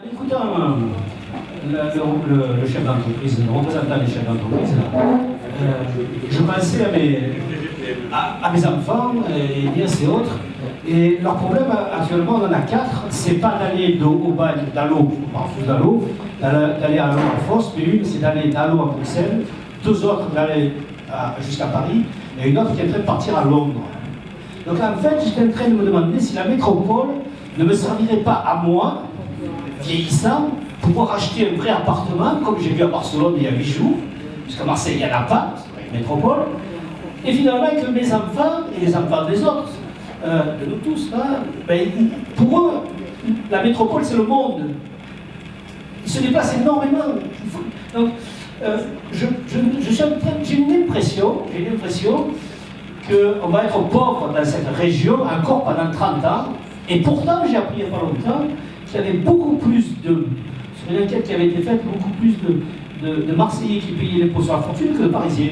En écoutant le chef d'entreprise, le représentant des chefs d'entreprise, je pensais à mes enfants et bien ces autres. Et leur problème, actuellement, on en a 4. C'est pas d'aller au bagne, d'Allo, partout d'Allo, d'aller à Allo en France, mais une, c'est d'aller d'Allo à Bruxelles, 2 autres d'aller jusqu'à Paris, et une autre qui est en train de partir à Londres. Donc en fait, j'étais en train de me demander si la métropole ne me servirait pas à moi, vieillissant, pour pouvoir acheter un vrai appartement, comme j'ai vu à Barcelone il y a 8 jours, puisqu'à Marseille il n'y en a pas, c'est pas une métropole, et finalement que mes enfants et les enfants des autres, de nous tous, là, ben, pour eux, la métropole c'est le monde. Ils se déplacent énormément. Donc, j'ai une impression qu'on va être pauvre dans cette région encore pendant 30 ans, et pourtant j'ai appris il n'y a pas longtemps qu'il y avait beaucoup plus de, sur une enquête qui avait été faite, beaucoup plus de Marseillais qui payaient l'impôt sur la fortune que de Parisiens.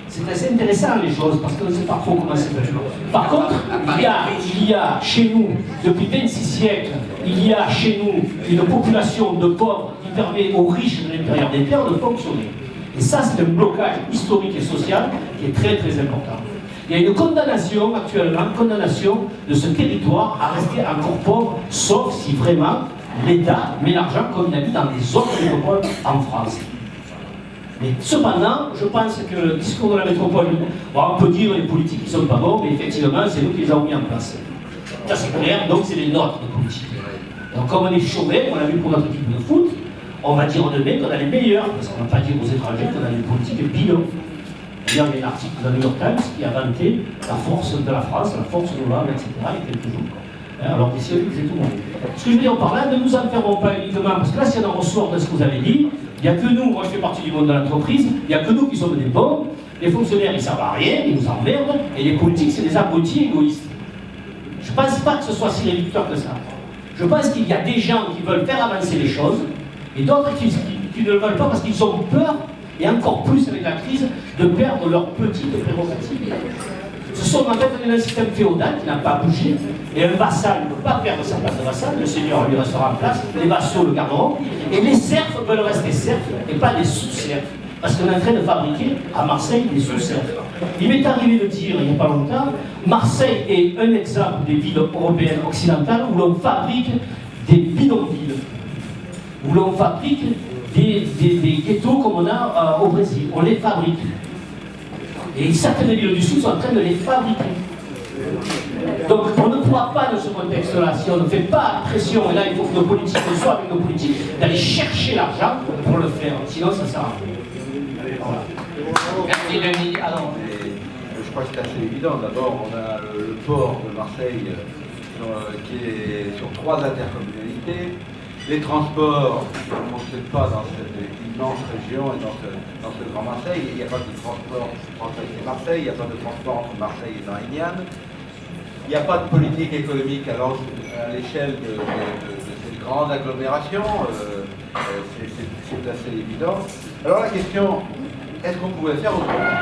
C'est assez intéressant les choses, parce qu'on ne sait pas trop comment c'est fait. Par contre, il y a chez nous, depuis 26 siècles, il y a chez nous une population de pauvres qui permet aux riches de l'intérieur des terres de fonctionner. Et ça, c'est un blocage historique et social qui est très très important. Il y a une condamnation actuellement, condamnation de ce territoire à rester encore pauvre, sauf si vraiment l'État met l'argent comme il a dit dans les autres métropoles en France. Mais cependant, je pense que le discours de la métropole, bon, on peut dire les politiques qui ne sont pas bons, mais effectivement, c'est nous qui les avons mis en place. Ça c'est clair, donc c'est les nôtres de politique. Donc comme on est chômés, on l'a vu pour notre équipe de foot, on va dire demain qu'on a les meilleurs, parce qu'on ne va pas dire aux étrangers qu'on a des politiques bidons. D'ailleurs, il y a un article dans le New York Times qui a vanté la force de la France, la force de l'Hollande, etc. il y a quelques jours. Alors qu'ici, on disait tout le monde. Ce que je veux dire par là, ne nous enfermons pas uniquement, parce que là, si on en ressort de ce que vous avez dit, il n'y a que nous, moi je fais partie du monde de l'entreprise, il n'y a que nous qui sommes des bons, les fonctionnaires ils ne servent à rien, ils nous emmerdent, et les politiques c'est des abrutis égoïstes. Je ne pense pas que ce soit si réducteur que ça. Je pense qu'il y a des gens qui veulent faire avancer les choses, et d'autres qui ne le veulent pas parce qu'ils ont peur, et encore plus avec la crise, de perdre leurs petites prérogatives. Ce sont en fait un système féodal qui n'a pas bougé, et un vassal ne peut pas perdre sa place de vassal, le seigneur lui restera en place, les vassaux le garderont, et les serfs veulent rester serfs et pas des sous-serfs. Parce qu'on est en train de fabriquer à Marseille des sous-serfs. Il m'est arrivé de dire il n'y a pas longtemps, Marseille est un exemple des villes européennes occidentales où l'on fabrique des bidonvilles, où l'on fabrique des ghettos comme on a au Brésil. On les fabrique. Et certaines villes du Sud sont en train de les fabriquer. Donc on ne pourra pas dans ce contexte-là, si on ne fait pas pression, et là il faut que nos politiques, qu'on soit avec nos politiques, d'aller chercher l'argent pour le faire. Sinon ça sert à rien. Voilà. Merci Denis. Alors, je crois que c'est assez évident. D'abord, on a le port de Marseille qui est sur 3 intercommunalités. Les transports, on ne sait pas dans cette immense région et dans ce grand Marseille. Il n'y a pas de transport entre Marseille et Marseille, il n'y a pas de transport entre Marseille et Saint-Étienne. Il n'y a pas de politique économique à l'échelle de cette grande agglomération. C'est assez évident. Alors la question, est-ce qu'on pouvait faire autrement?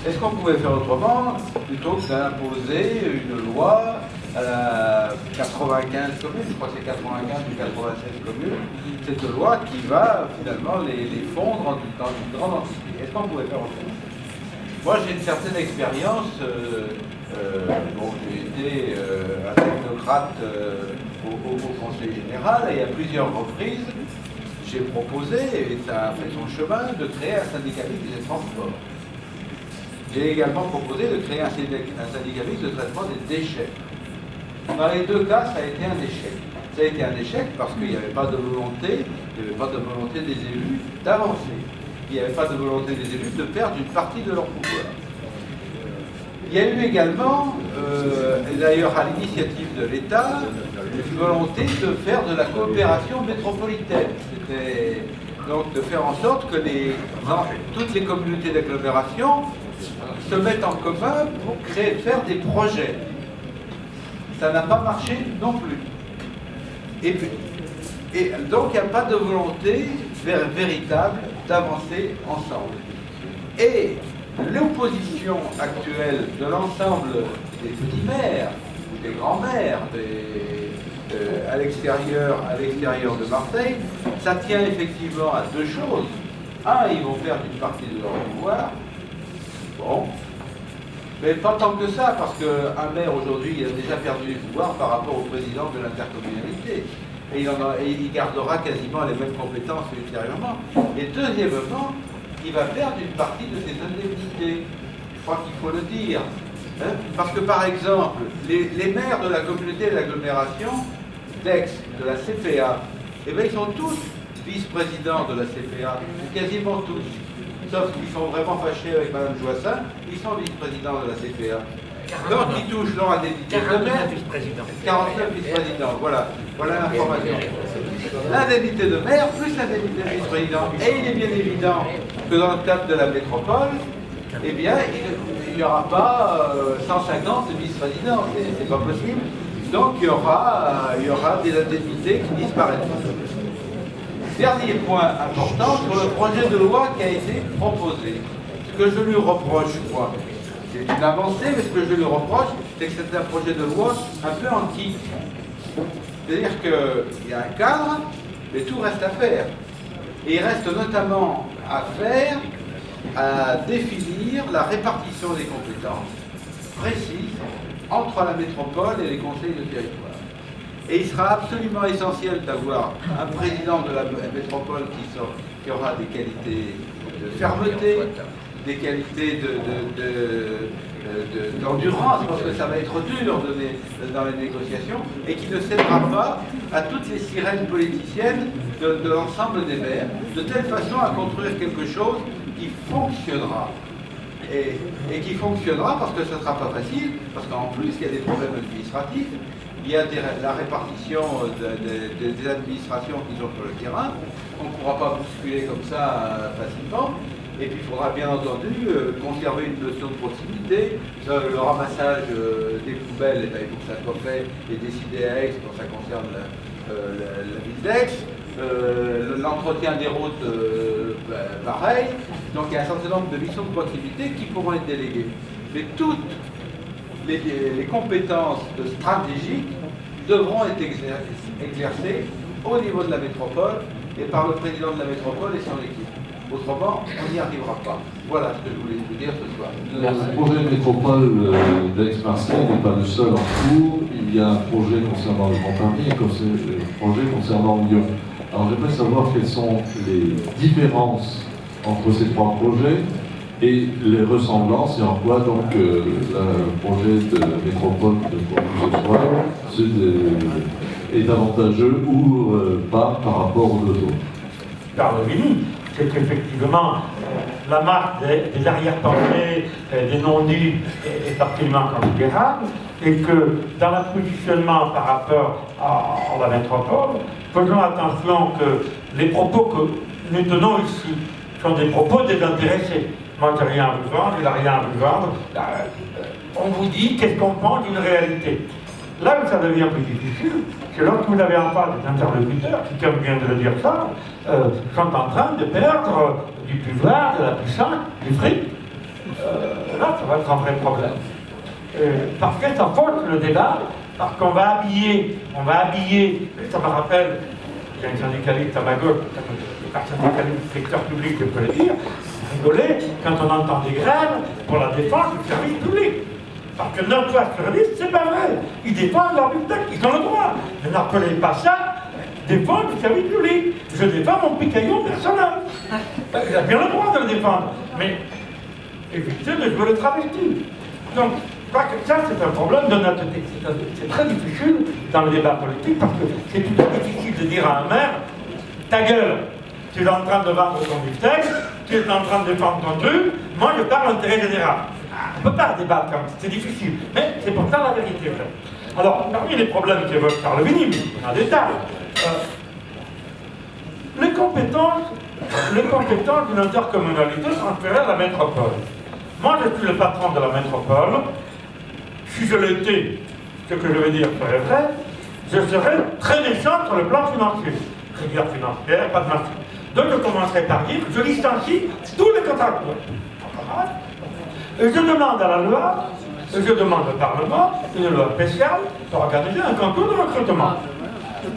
Est-ce qu'on pouvait faire autrement plutôt que d'imposer une loi à la 95 communes, je crois que c'est 95 ou 96 communes, cette loi qui va finalement les fondre dans une grande entité? Est-ce qu'on pouvait faire autrement? Moi j'ai une certaine expérience, j'ai été un technocrate au Conseil général et à plusieurs reprises j'ai proposé, et ça a fait son chemin, de créer un syndicat mixte des transports. J'ai également proposé de créer un syndicat mixte de traitement des déchets. Dans les 2 cas, ça a été un échec. Ça a été un échec parce qu'il n'y avait pas de volonté, des élus d'avancer. Il n'y avait pas de volonté des élus de perdre une partie de leur pouvoir. Il y a eu également, d'ailleurs à l'initiative de l'État, une volonté de faire de la coopération métropolitaine. C'était donc de faire en sorte que toutes les communautés d'agglomération se mettent en commun pour faire des projets. Ça n'a pas marché non plus. Et donc il n'y a pas de volonté véritable d'avancer ensemble. Et l'opposition actuelle de l'ensemble des petits maires, ou des grands maires, à l'extérieur de Marseille, ça tient effectivement à deux choses. Un, ils vont perdre une partie de leur pouvoir. Bon. Mais pas tant que ça, parce qu'un maire aujourd'hui, il a déjà perdu le pouvoir par rapport au président de l'intercommunalité. Et il gardera quasiment les mêmes compétences ultérieurement. Et deuxièmement, il va perdre une partie de ses indemnités. Je crois qu'il faut le dire. Hein, parce que par exemple, les maires de la communauté et de l'agglomération d'Aix, de la CPA, eh bien, ils sont tous vice-présidents de la CPA, quasiment tous. Sauf qu'ils sont vraiment fâchés avec Mme Joissin, ils sont vice-présidents de la CPA. Donc ils touchent leur indemnité de maire. 49 vice-présidents, voilà l'information. L'indemnité de maire plus l'indemnité de vice-président. Et il est bien évident que dans le cadre de la métropole, eh bien, il n'y aura pas 150 vice-présidents, c'est pas possible. Donc il y aura des indemnités qui disparaîtront. Dernier point important sur le projet de loi qui a été proposé. Ce que je lui reproche, moi, c'est une avancée, mais ce que je lui reproche, c'est que c'est un projet de loi un peu antique. C'est-à-dire qu'il y a un cadre, mais tout reste à faire. Et il reste notamment à définir la répartition des compétences précises entre la métropole et les conseils de territoire. Et il sera absolument essentiel d'avoir un président de la métropole qui aura des qualités de fermeté, des qualités d'endurance, parce que ça va être dur dans les négociations, et qui ne cédera pas à toutes les sirènes politiciennes de l'ensemble des maires, de telle façon à construire quelque chose qui fonctionnera. Et qui fonctionnera parce que ce ne sera pas facile, parce qu'en plus il y a des problèmes administratifs, il y a la répartition des administrations qui sont sur le terrain, on ne pourra pas bousculer comme ça facilement, et puis il faudra bien entendu conserver une notion de proximité. Le ramassage des poubelles, eh bien, il faut que ça soit fait et décidé à Aix quand ça concerne la ville d'Aix. L'entretien des routes, pareil. Donc il y a un certain nombre de missions de proximité qui pourront être déléguées. Mais toutes les compétences stratégiques devront être exercées au niveau de la métropole et par le président de la métropole et son équipe. Autrement, on n'y arrivera pas. Voilà ce que je voulais vous dire ce soir. Le projet métropole d'Aix-Marseille n'est pas le seul en cours. Il y a un projet concernant le Grand Paris et un projet concernant Lyon. Alors j'aimerais savoir quelles sont les différences entre ces trois projets et les ressemblances et en quoi donc le projet de métropole de ce est avantageux ou pas par rapport aux deux autres. Carlovini, c'est qu'effectivement la marque des arrière-pensées, des non-dits est absolument considérable et que dans le positionnement par rapport à la métropole, faisons attention que les propos que nous tenons ici sont des propos désintéressés. Moi, j'ai rien à vous vendre, il n'a rien à vous vendre. On vous dit qu'est-ce qu'on pense d'une réalité. Là où ça devient plus difficile, c'est lorsque vous avez en face des interlocuteurs qui, comme vient de le dire ça, sont en train de perdre du pouvoir, de la puissance, du fric. Là, ça va être un vrai problème. Parce que ça force le débat, parce qu'on va habiller, ça me rappelle, il y a un syndicaliste à ma gauche, un syndicaliste du secteur public, je peux le dire, rigoler quand on entend des grèves pour la défense du service public. Parce que 9 fois sur 10, c'est pas vrai. Ils défendent leur bibliothèque, ils ont le droit. Ne n'appelez pas ça défendre du service public. Je défends mon picaillon personnel. Il a bien le droit de le défendre. Mais évitez de jouer le travesti. Donc, je crois que ça, c'est un problème d'honnêteté. C'est très difficile dans le débat politique parce que c'est tout difficile de dire à un maire ta gueule, tu es en train de vendre ton bibliothèque, tu es en train de défendre ton truc, moi je parle d'intérêt général. On ne peut pas débattre comme ça, c'est difficile. Mais c'est pourtant la vérité. Alors, parmi les problèmes qu'évoque Carlovini, il y en a des tas. Les compétences d'une intercommunalité transférées à la métropole. Moi, je suis le patron de la métropole. Si je l'étais, ce que je vais dire serait vrai, je serais très méchant sur le plan financier. Rigueur financière, pas de marché. Donc je commencerai par dire, je licencie tous les contracteurs. Et je demande à la loi, et je demande au Parlement, une loi spéciale pour organiser un concours de recrutement.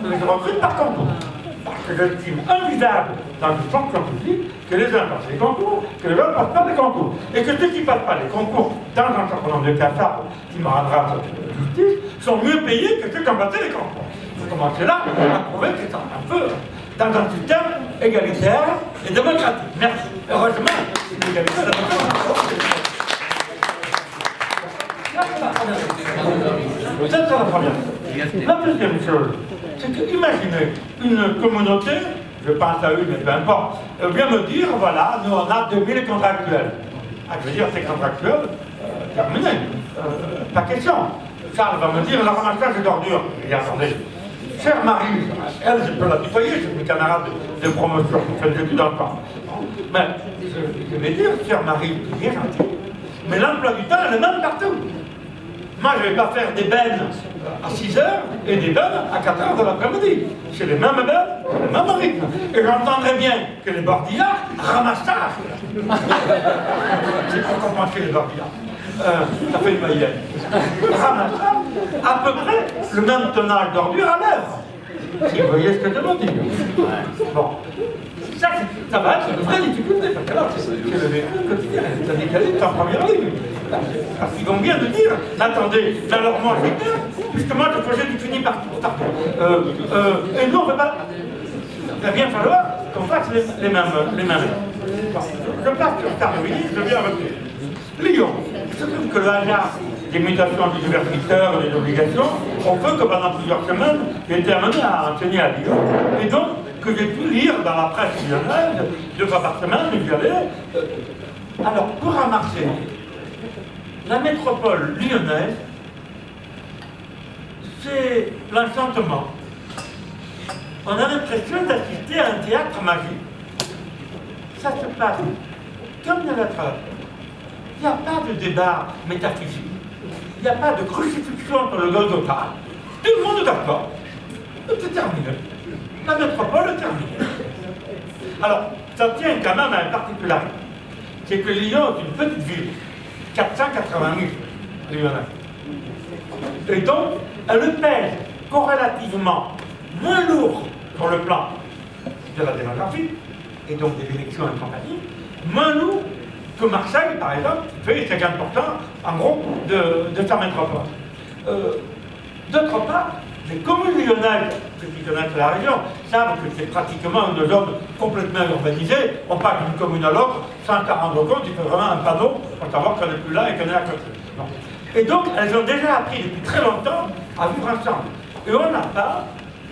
les recrute par concours. Parce que j'estime invisible dans une fonction publique que les uns passent les concours, que les autres ne passent pas les concours. Et que ceux qui ne passent pas les concours, dans un certain nombre de cas, ça, qui me rendra cette justice, sont mieux payés que ceux qui ont passé les concours. Vous commencez là à prouver que c'est un peu dans un système égalitaire et démocratique. Merci. Heureusement, c'est l'égalitaire et démocratique. Ça, c'est la première chose. La deuxième chose, c'est que imaginez une communauté, je pense à une, mais peu importe, vient me dire, voilà, nous on a 2000 contractuels. Ah, je veux dire, ces contractuels, terminé. Pas question. Charles va me dire, le ramassage d'ordures. Et attendez, chère Marie, elle, je peux la tutoyer, c'est mes camarades de promotion qui font des études dans le temps. Mais je vais dire, chère Marie, tu es bien gentille, mais l'emploi du temps est le même partout. Moi, je ne vais pas faire des bennes à 6 heures et des bennes à 4 heures de l'après-midi. C'est les mêmes bennes, le même rythme. Et j'entendrai bien que les bordillards ramassent ça. C'est pour compenser les bordillards. Ça fait une maillette. Ramassent ça, à peu près le même tonnage d'ordures à l'heure. Si vous voyez ce que je veux dire. Bon. Ça va être une vraie difficulté, parce que là, c'est le véhicule quotidien, les syndicalistes en première ligne. Parce qu'ils vont bien de dire, attendez, dans leur manche secteur, puisque moi je faisais du fini partout. Et nous, on ne peut pas. Il va bien falloir qu'on fasse les mêmes. Bon, je passe sur Starville, je viens retenir. Lyon, il se trouve que le hasard des mutations des universitaires et des obligations ont fait que pendant plusieurs semaines, j'ai été amené à enseigner à Lyon. Et donc, que j'ai pu lire dans la presse lyonnaise, 2 fois par semaine, j'y allais. Alors, pour à Marseille, la métropole lyonnaise, c'est l'enchantement. On a l'impression d'assister à un théâtre magique. Ça se passe comme de la trappe. Il n'y a pas de débat métaphysique. Il n'y a pas de crucifixion sur le Golgotha. Tout le monde est d'accord. C'est terminé. La métropole est terminée. Alors, ça tient quand même à une particularité. C'est que Lyon est une petite ville. 480 000 Lyonnais. Et donc, elle pèse corrélativement moins lourd sur le plan de la démographie, et donc des élections et compagnie, moins lourd que Marseille, par exemple, qui fait 50% en gros de sa métropole. D'autre part, les communes lyonnaises, ceux qui connaissent la région, savent que c'est pratiquement une zone complètement urbanisée. On passe d'une commune à l'autre sans s'en rendre compte, il faut vraiment un panneau pour savoir qu'elle n'est plus là et qu'elle est à côté. Non. Et donc, elles ont déjà appris depuis très longtemps à vivre ensemble. Et on n'a pas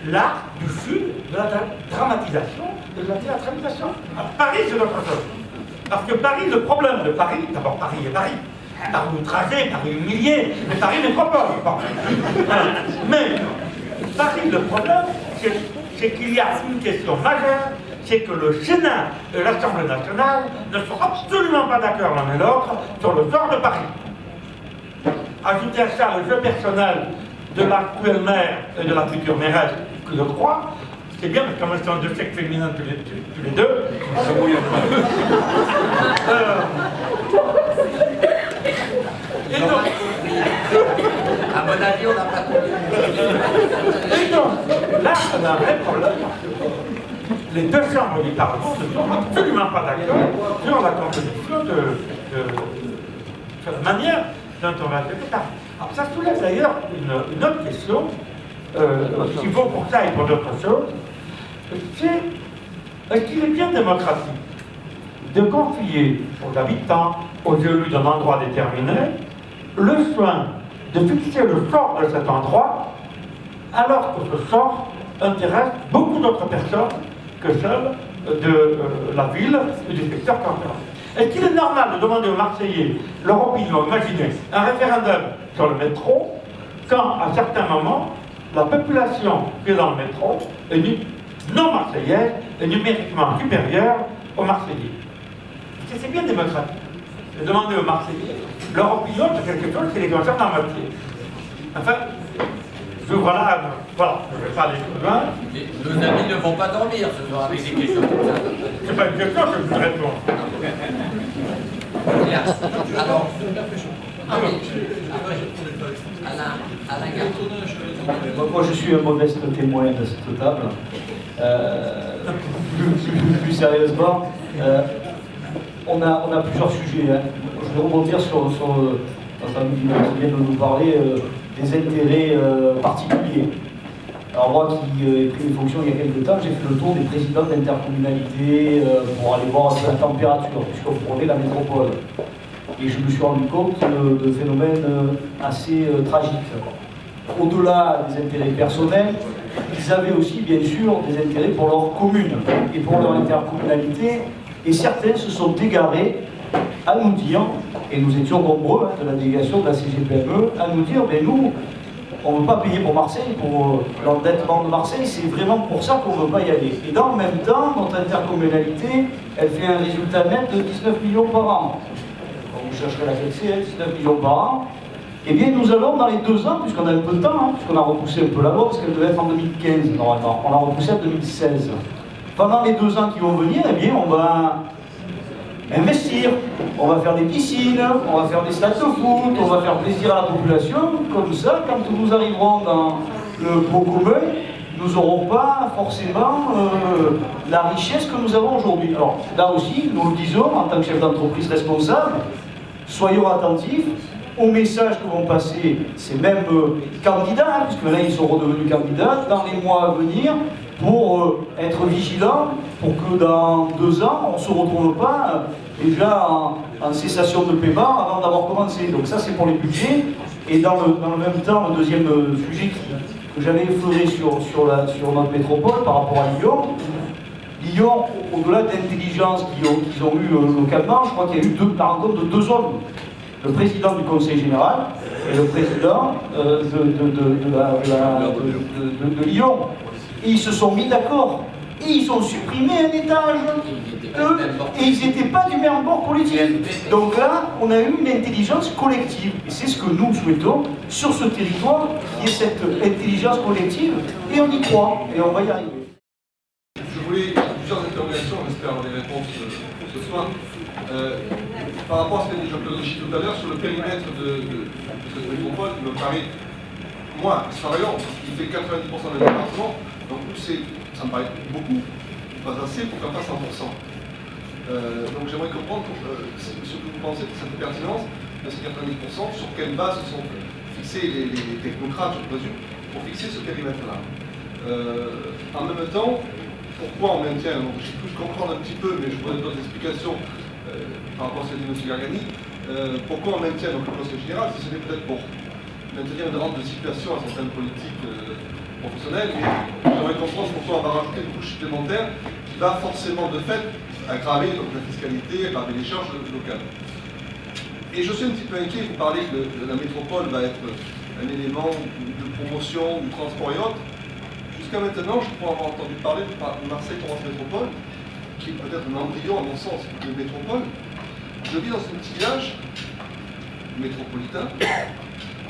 l'art du sud de la dramatisation et de la théâtralisation. À Paris, c'est autre chose. Parce que Paris, le problème de Paris, d'abord Paris est Paris. Paris outragé, Paris humilié, mais Paris métropole. Bon. Mais Paris, le problème, c'est qu'il y a une question majeure, c'est que le Sénat et l'Assemblée nationale ne sont absolument pas d'accord l'un et l'autre sur le sort de Paris. Ajoutez à ça le jeu personnel de l'actuelle maire et de la future mairesse, que je crois, c'est bien parce que comme elles sont deux sexes féminins tous les deux, on se mouille un peu. Et donc, à mon avis, on n'a pas tout. et donc, là, on a un vrai problème. Les deux chambres du Parlement ne sont absolument pas d'accord sur la composition sur la manière dont on va faire ça. Alors ça soulève d'ailleurs une autre question, qu'il vaut pour ça et pour d'autres choses, c'est est-ce qu'il est bien démocratique de confier aux habitants, aux élus d'un endroit déterminé, le soin de fixer le sort de cet endroit, alors que ce sort intéresse beaucoup d'autres personnes que celles de la ville et du secteur cantonal. Est-ce qu'il est normal de demander aux Marseillais leur opinion, imaginez, un référendum sur le métro, quand à certains moments, la population qui est dans le métro est non marseillaise et numériquement supérieure aux Marseillais? Est-ce que c'est bien démocratique de demander aux Marseillais leur opinion sur quelque chose qui les concerne en moitié? Enfin, j'ouvre là, voilà, je ne vais pas aller plus loin. Nos amis ne vont pas dormir ce soir avec des questions comme ça. C'est pas une question que je vous réponds. Alors, Alain Garton. Moi, je suis un modeste témoin de cette table. Plus sérieusement, on a plusieurs sujets. Hein. Je vais rebondir sur qui vient de nous parler des intérêts particuliers. Alors moi qui ai pris mes fonctions il y a quelques temps, j'ai fait le tour des présidents d'intercommunalité pour aller voir un peu la température, puisqu'on prenait la métropole. Et je me suis rendu compte de phénomènes assez tragiques. Au-delà des intérêts personnels, ils avaient aussi bien sûr des intérêts pour leur commune et pour leur intercommunalité. Et certains se sont égarés à nous dire, et nous étions nombreux de la délégation de la CGPME, à nous dire, mais nous, on ne veut pas payer pour Marseille, pour l'endettement de Marseille, c'est vraiment pour ça qu'on ne veut pas y aller. Et dans le même temps, notre intercommunalité, elle fait un résultat net de 19 millions par an. Quand vous chercherez laquelle c'est, 19 millions par an. Eh bien, nous allons dans les 2 ans, puisqu'on a un peu de temps, puisqu'on a repoussé un peu la loi, parce qu'elle devait être en 2015 normalement. On l'a repoussé en 2016. Pendant les 2 ans qui vont venir, eh bien, on va investir, on va faire des piscines, on va faire des stades de foot, on va faire plaisir à la population. Comme ça, quand nous arriverons dans le pot commun, nous n'aurons pas forcément la richesse que nous avons aujourd'hui. Alors là aussi, nous le disons en tant que chef d'entreprise responsable, soyons attentifs aux messages que vont passer ces mêmes candidats, puisque là ils sont redevenus candidats, dans les mois à venir, pour être vigilants, pour que dans 2 ans, on ne se retrouve pas déjà en cessation de paiement avant d'avoir commencé. Donc ça, c'est pour les budgets. Et dans le même temps, le deuxième sujet que j'avais effleuré sur notre métropole par rapport à Lyon, Lyon, au-delà de l'intelligence qu'ils ont eue localement, je crois qu'il y a eu la rencontre de 2 hommes. Le président du conseil général et le président de Lyon. Et ils se sont mis d'accord. Et ils ont supprimé un étage. Et ils n'étaient pas du même bord politique. Donc là, on a eu une intelligence collective. Et c'est ce que nous souhaitons sur ce territoire, qui est cette intelligence collective. Et on y croit. Et on va y arriver. Je voulais plusieurs interrogations, j'espère avoir des réponses ce soir. Par rapport à ce qu'a dit Jean-Claude Richy tout à l'heure, sur le périmètre de cette métropole, qui me paraît, moi, travaillant, qui fait 90% de département, donc ça me paraît beaucoup, pas assez pour faire pas 100%. Donc j'aimerais comprendre ce que vous pensez de cette pertinence de ces 90%, sur quelle base se sont fixés les technocrates, je présume, pour fixer ce périmètre-là. En même temps, pourquoi on maintient, donc je peux comprendre un petit peu, mais je voudrais d'autres explications par rapport à ce qu'a dit M. Gargani, pourquoi on maintient donc le conseil général, si ce n'est peut-être pour maintenir une rente de situation à certaines politiques professionnelles, mais j'aimerais comprendre pourquoi on va rajouter une couche supplémentaire qui va forcément de fait aggraver donc, la fiscalité, aggraver les charges locales. Et je suis un petit peu inquiet, vous parlez que la métropole va être un élément de promotion du transport et autres. Jusqu'à maintenant, je crois avoir entendu parler de Marseille-Provence Métropole, qui est peut-être un embryon, à mon sens, de métropole. Je vis dans un petit village métropolitain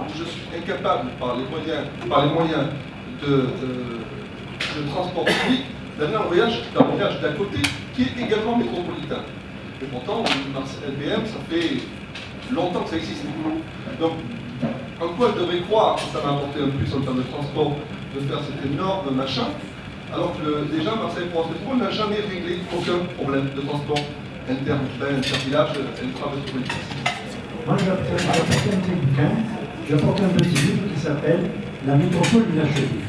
où je suis incapable, par les moyens de transport public, d'aller dans un village d'à côté qui est également métropolitain. Et pourtant, LBM, ça fait longtemps que ça existe. Donc, en quoi je devrais croire que ça va apporter un plus en termes de transport de faire cet énorme machin, alors que déjà Marseille-Provence Métropole n'a jamais réglé aucun problème de transport inter-urbain, inter-village, intra-métropolitain. Moi, j'apporte un petit livre qui s'appelle La métropole inachevée.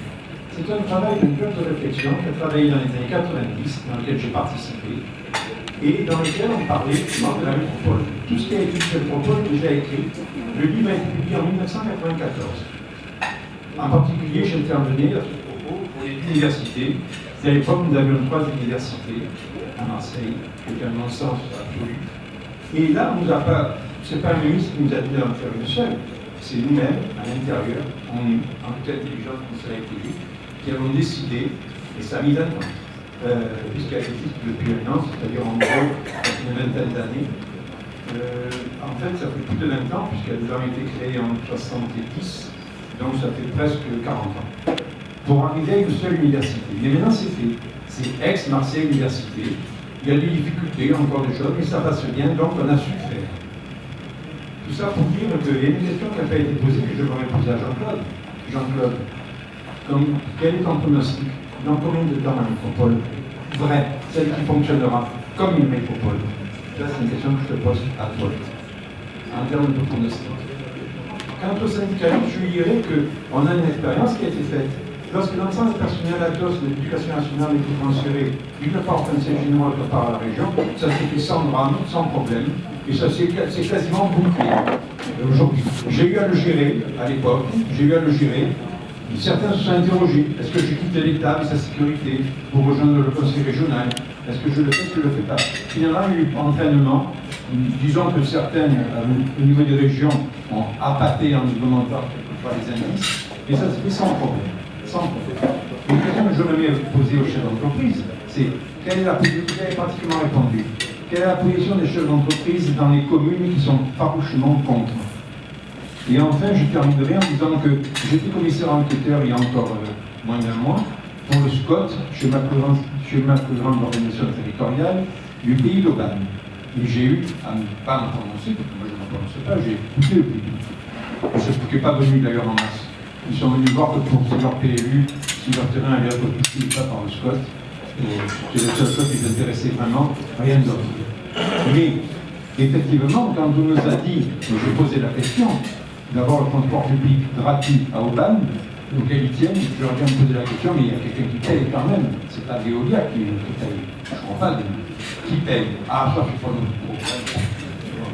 C'est un travail de cœur de réflexion que j'ai travaillé dans les années 90, dans lequel j'ai participé, et dans lequel on parlait de la métropole. Tout ce qui a été sur la métropole est déjà écrit. Le livre a été publié en 1994. En particulier, j'intervenais à ce propos pour les universités. À l'époque, nous avions 3 universités à Marseille, qui était un non-sens absolu. Et là, c'est pas un ministre qui nous a dit d'en faire une seule, c'est nous-mêmes, à l'intérieur, en toute intelligence conservative, qui avons décidé, et ça a mis un temps, puisqu'elle existe depuis 1 an, c'est-à-dire en gros, une vingtaine d'années. En fait, ça fait plus de 20 ans, puisqu'elle a été créée en 70, donc ça fait presque 40 ans, pour arriver à une seule université. Mais maintenant c'est fait, c'est Aix-Marseille Université. Il y a des difficultés, encore des choses, mais ça passe bien, donc on a su faire. Tout ça pour dire qu'il y a une question qui n'a pas été posée, que je vais poser à Jean-Claude. Jean-Claude, Donc, quel est ton pronostic? Dans combien de temps la métropole vraie, celle qui fonctionnera comme une métropole? Là, c'est une question que je te pose à toi, en termes de pronostic. Quant au syndicalisme, je lui dirais qu'on a une expérience qui a été faite. Lorsque l'ensemble personnel ATOS de l'Éducation nationale a été transféré d'une part au Conseil général, d'autre part à la région, ça s'est fait sans drame, sans problème, et ça c'est quasiment bouclé. Aujourd'hui, j'ai eu à le gérer à l'époque, certains se sont interrogés, est-ce que je quitte l'État et sa sécurité pour rejoindre le Conseil régional? Est-ce que je le fais, est-ce que je ne le fais pas? Finalement, il y a eu entraînement. Disons que certains, au niveau des régions, ont appâté en nous demandant quelquefois les indices, mais ça se fait sans problème. Sans problème. Une question que j'aurais aimé poser aux chefs d'entreprise, c'est quelle est la position, vous avez pratiquement répondu, quelle est la position des chefs d'entreprise dans les communes qui sont farouchement contre? Et enfin, je terminerai en disant que j'étais commissaire enquêteur il y a encore moins d'un mois pour le SCOT, chez ma plus grande organisation territoriale, du pays d'Aubagne. Et j'ai eu à ne pas me prononcer, parce que moi je ne me prononce pas, j'ai écouté le pays. Je ne suis pas venu d'ailleurs en masse. Ils sont venus voir que pour leur PLU, si leur terrain allait être occupé ou pas par le SCOT. C'est la seule chose qui les intéressait vraiment, rien d'autre. Mais effectivement, quand on nous a dit, j'ai posé la question, d'abord le transport public gratuit à Aubagne, auquel ils tiennent, je leur ai bien posé la question, mais il y a quelqu'un qui paye quand même, c'est pas Veolia qui paye, je ne crois pas, qui paye. Ah, ça, c'est pas notre problème.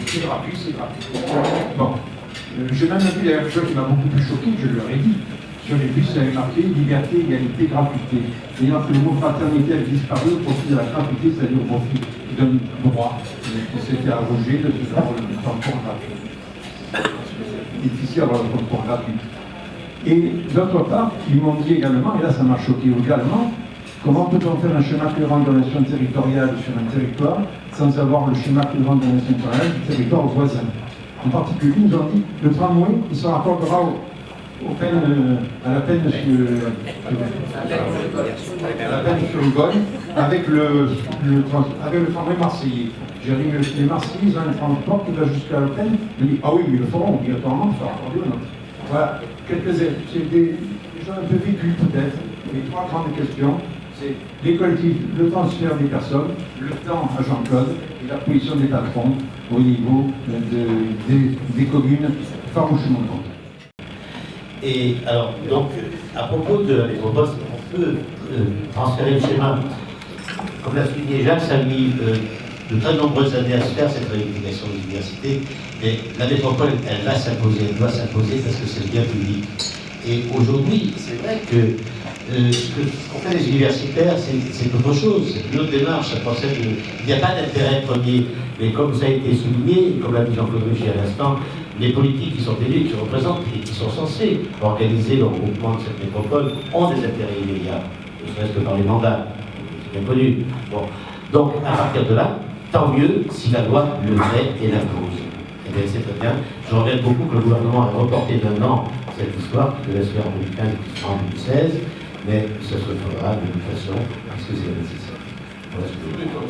C'est gratuit, c'est gratuit. Bon, j'ai même vu d'ailleurs quelque chose qui m'a beaucoup plus choqué, je leur ai dit. Sur les bus, ça avait marqué liberté, égalité, gratuité. Et alors que le mot fraternité a disparu au profit de la gratuité, c'est-à-dire au profit d'un droit qui s'était arrogé de ce genre de transport gratuit. Difficile d'avoir le transport gratuit. Et d'autre part, ils m'ont dit également, et là ça m'a choqué également, comment peut-on faire un schéma cohérent d'organisation territoriale sur un territoire sans avoir le schéma cohérent d'organisation territoriale du territoire voisin. En particulier, ils nous ont dit, le tramway, il se raccordera à la peine sur le Gol avec le tramway marseillais. J'ai dit, les Marseillais, ils ont un transport qui va jusqu'à la peine. Ils m'ont dit, ah oui, mais ils le feront obligatoirement, ça va raccorder ou non. Voilà, c'est des gens un peu vécus peut-être, mais trois grandes questions, c'est les collectifs, le transfert des personnes, le temps à Jean-Claude et la position des patrons au niveau des communes farouchement contre. Et alors, donc, à propos de la métropole, on peut transférer le schéma. Comme l'a souligné Jacques, ça a mis de très nombreuses années à se faire, cette réunification de l'université. Mais la métropole, elle va s'imposer, elle doit s'imposer parce que c'est le bien public. Et aujourd'hui, c'est vrai que ce qu'ont fait les universitaires, c'est autre chose, c'est une autre démarche. Ça procède il n'y a pas d'intérêt premier. Mais comme ça a été souligné, comme l'a dit Jean-Claude Richy à l'instant, les politiques qui sont élus, qui représentent et qui sont censés organiser le regroupement de cette métropole ont des intérêts immédiats, ne serait-ce que par les mandats, c'est bien connu. Bon. Donc, à partir de là, tant mieux si la loi le fait et l'impose. Eh bien, c'est très bien. Je regrette beaucoup que le gouvernement ait reporté d'un an cette histoire, qui devait se faire en 2015 et qui sera en 2016, mais ça se fera de toute façon, parce que c'est nécessaire. Voilà ce que je veux dire.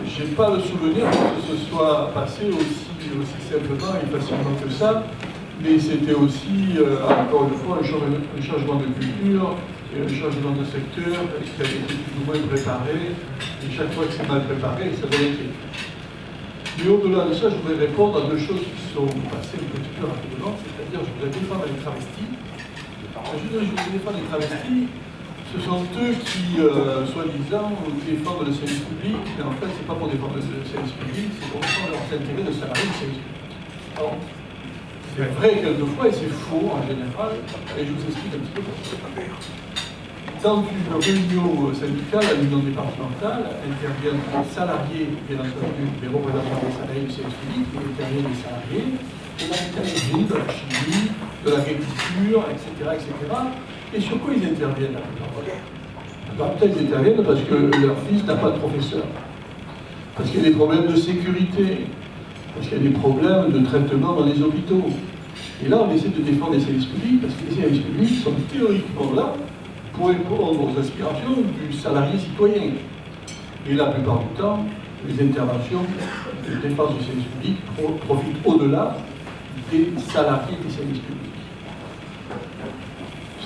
Je n'ai pas le souvenir que ce soit passé aussi simplement et facilement que ça, mais c'était aussi, encore une fois, un changement de culture et un changement de secteur qui a été plus ou moins préparé, et chaque fois que c'est mal préparé, ça doit être. Mais au-delà de ça, je voudrais répondre à deux choses qui sont passées un petit peu rapidement, c'est-à-dire je voudrais défendre les travestis. Je voudrais défendre les travestis. Ce sont eux qui, soi-disant, défendent le service public, mais en fait, c'est pas pour défendre le service public, c'est pour défendre leurs intérêts de salariés du service public. Alors, c'est vrai quelquefois, et c'est faux en général, et je vous explique un petit peu pourquoi. Dans une réunion syndicale, à l'union départementale, interviennent les salariés, bien entendu, les représentants des salariés du service public, mais interviennent les salariés de la métallurgie, de la chimie, de l'agriculture, etc., etc. Et sur quoi ils interviennent la plupart? Peut-être ils interviennent parce que leur fils n'a pas de professeur, parce qu'il y a des problèmes de sécurité, parce qu'il y a des problèmes de traitement dans les hôpitaux. Et là, on essaie de défendre les services publics, parce que les services publics sont théoriquement là pour répondre aux aspirations du salarié citoyen. Et la plupart du temps, les interventions de défense du service public profitent au-delà des salariés des services publics.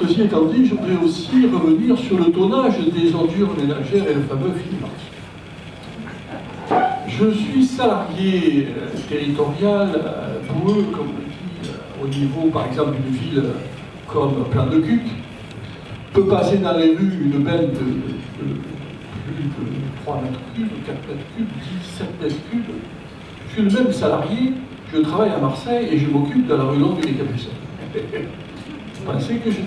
Ceci étant dit, je voudrais aussi revenir sur le tonnage des ordures ménagères et le fameux Philiparti. Je suis salarié territorial pour eux, comme on dit, au niveau par exemple d'une ville comme Plan de Cuc. Peut passer dans les rues une benne de plus de 3 mètres cubes, 4 mètres cubes, 17 mètres cubes. Je suis le même salarié, je travaille à Marseille et je m'occupe de la rue Longue des Capucins. Vous pensez que je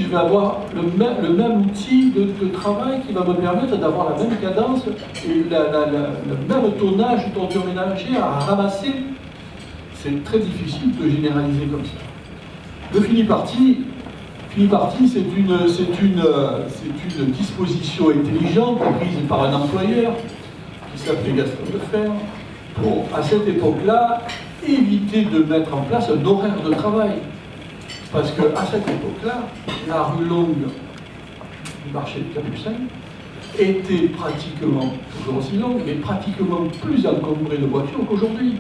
vais avoir le même outil de travail qui va me permettre d'avoir la même cadence et le même tonnage d'ordures ménagères à ramasser? C'est très difficile de généraliser comme ça. Le Philiparti, c'est une disposition intelligente prise par un employeur qui s'appelait Gaston Defferre pour, à cette époque-là, éviter de mettre en place un horaire de travail. Parce qu'à cette époque-là, la rue longue du marché de Capucins était pratiquement, toujours aussi longue, mais pratiquement plus encombrée de voitures qu'aujourd'hui.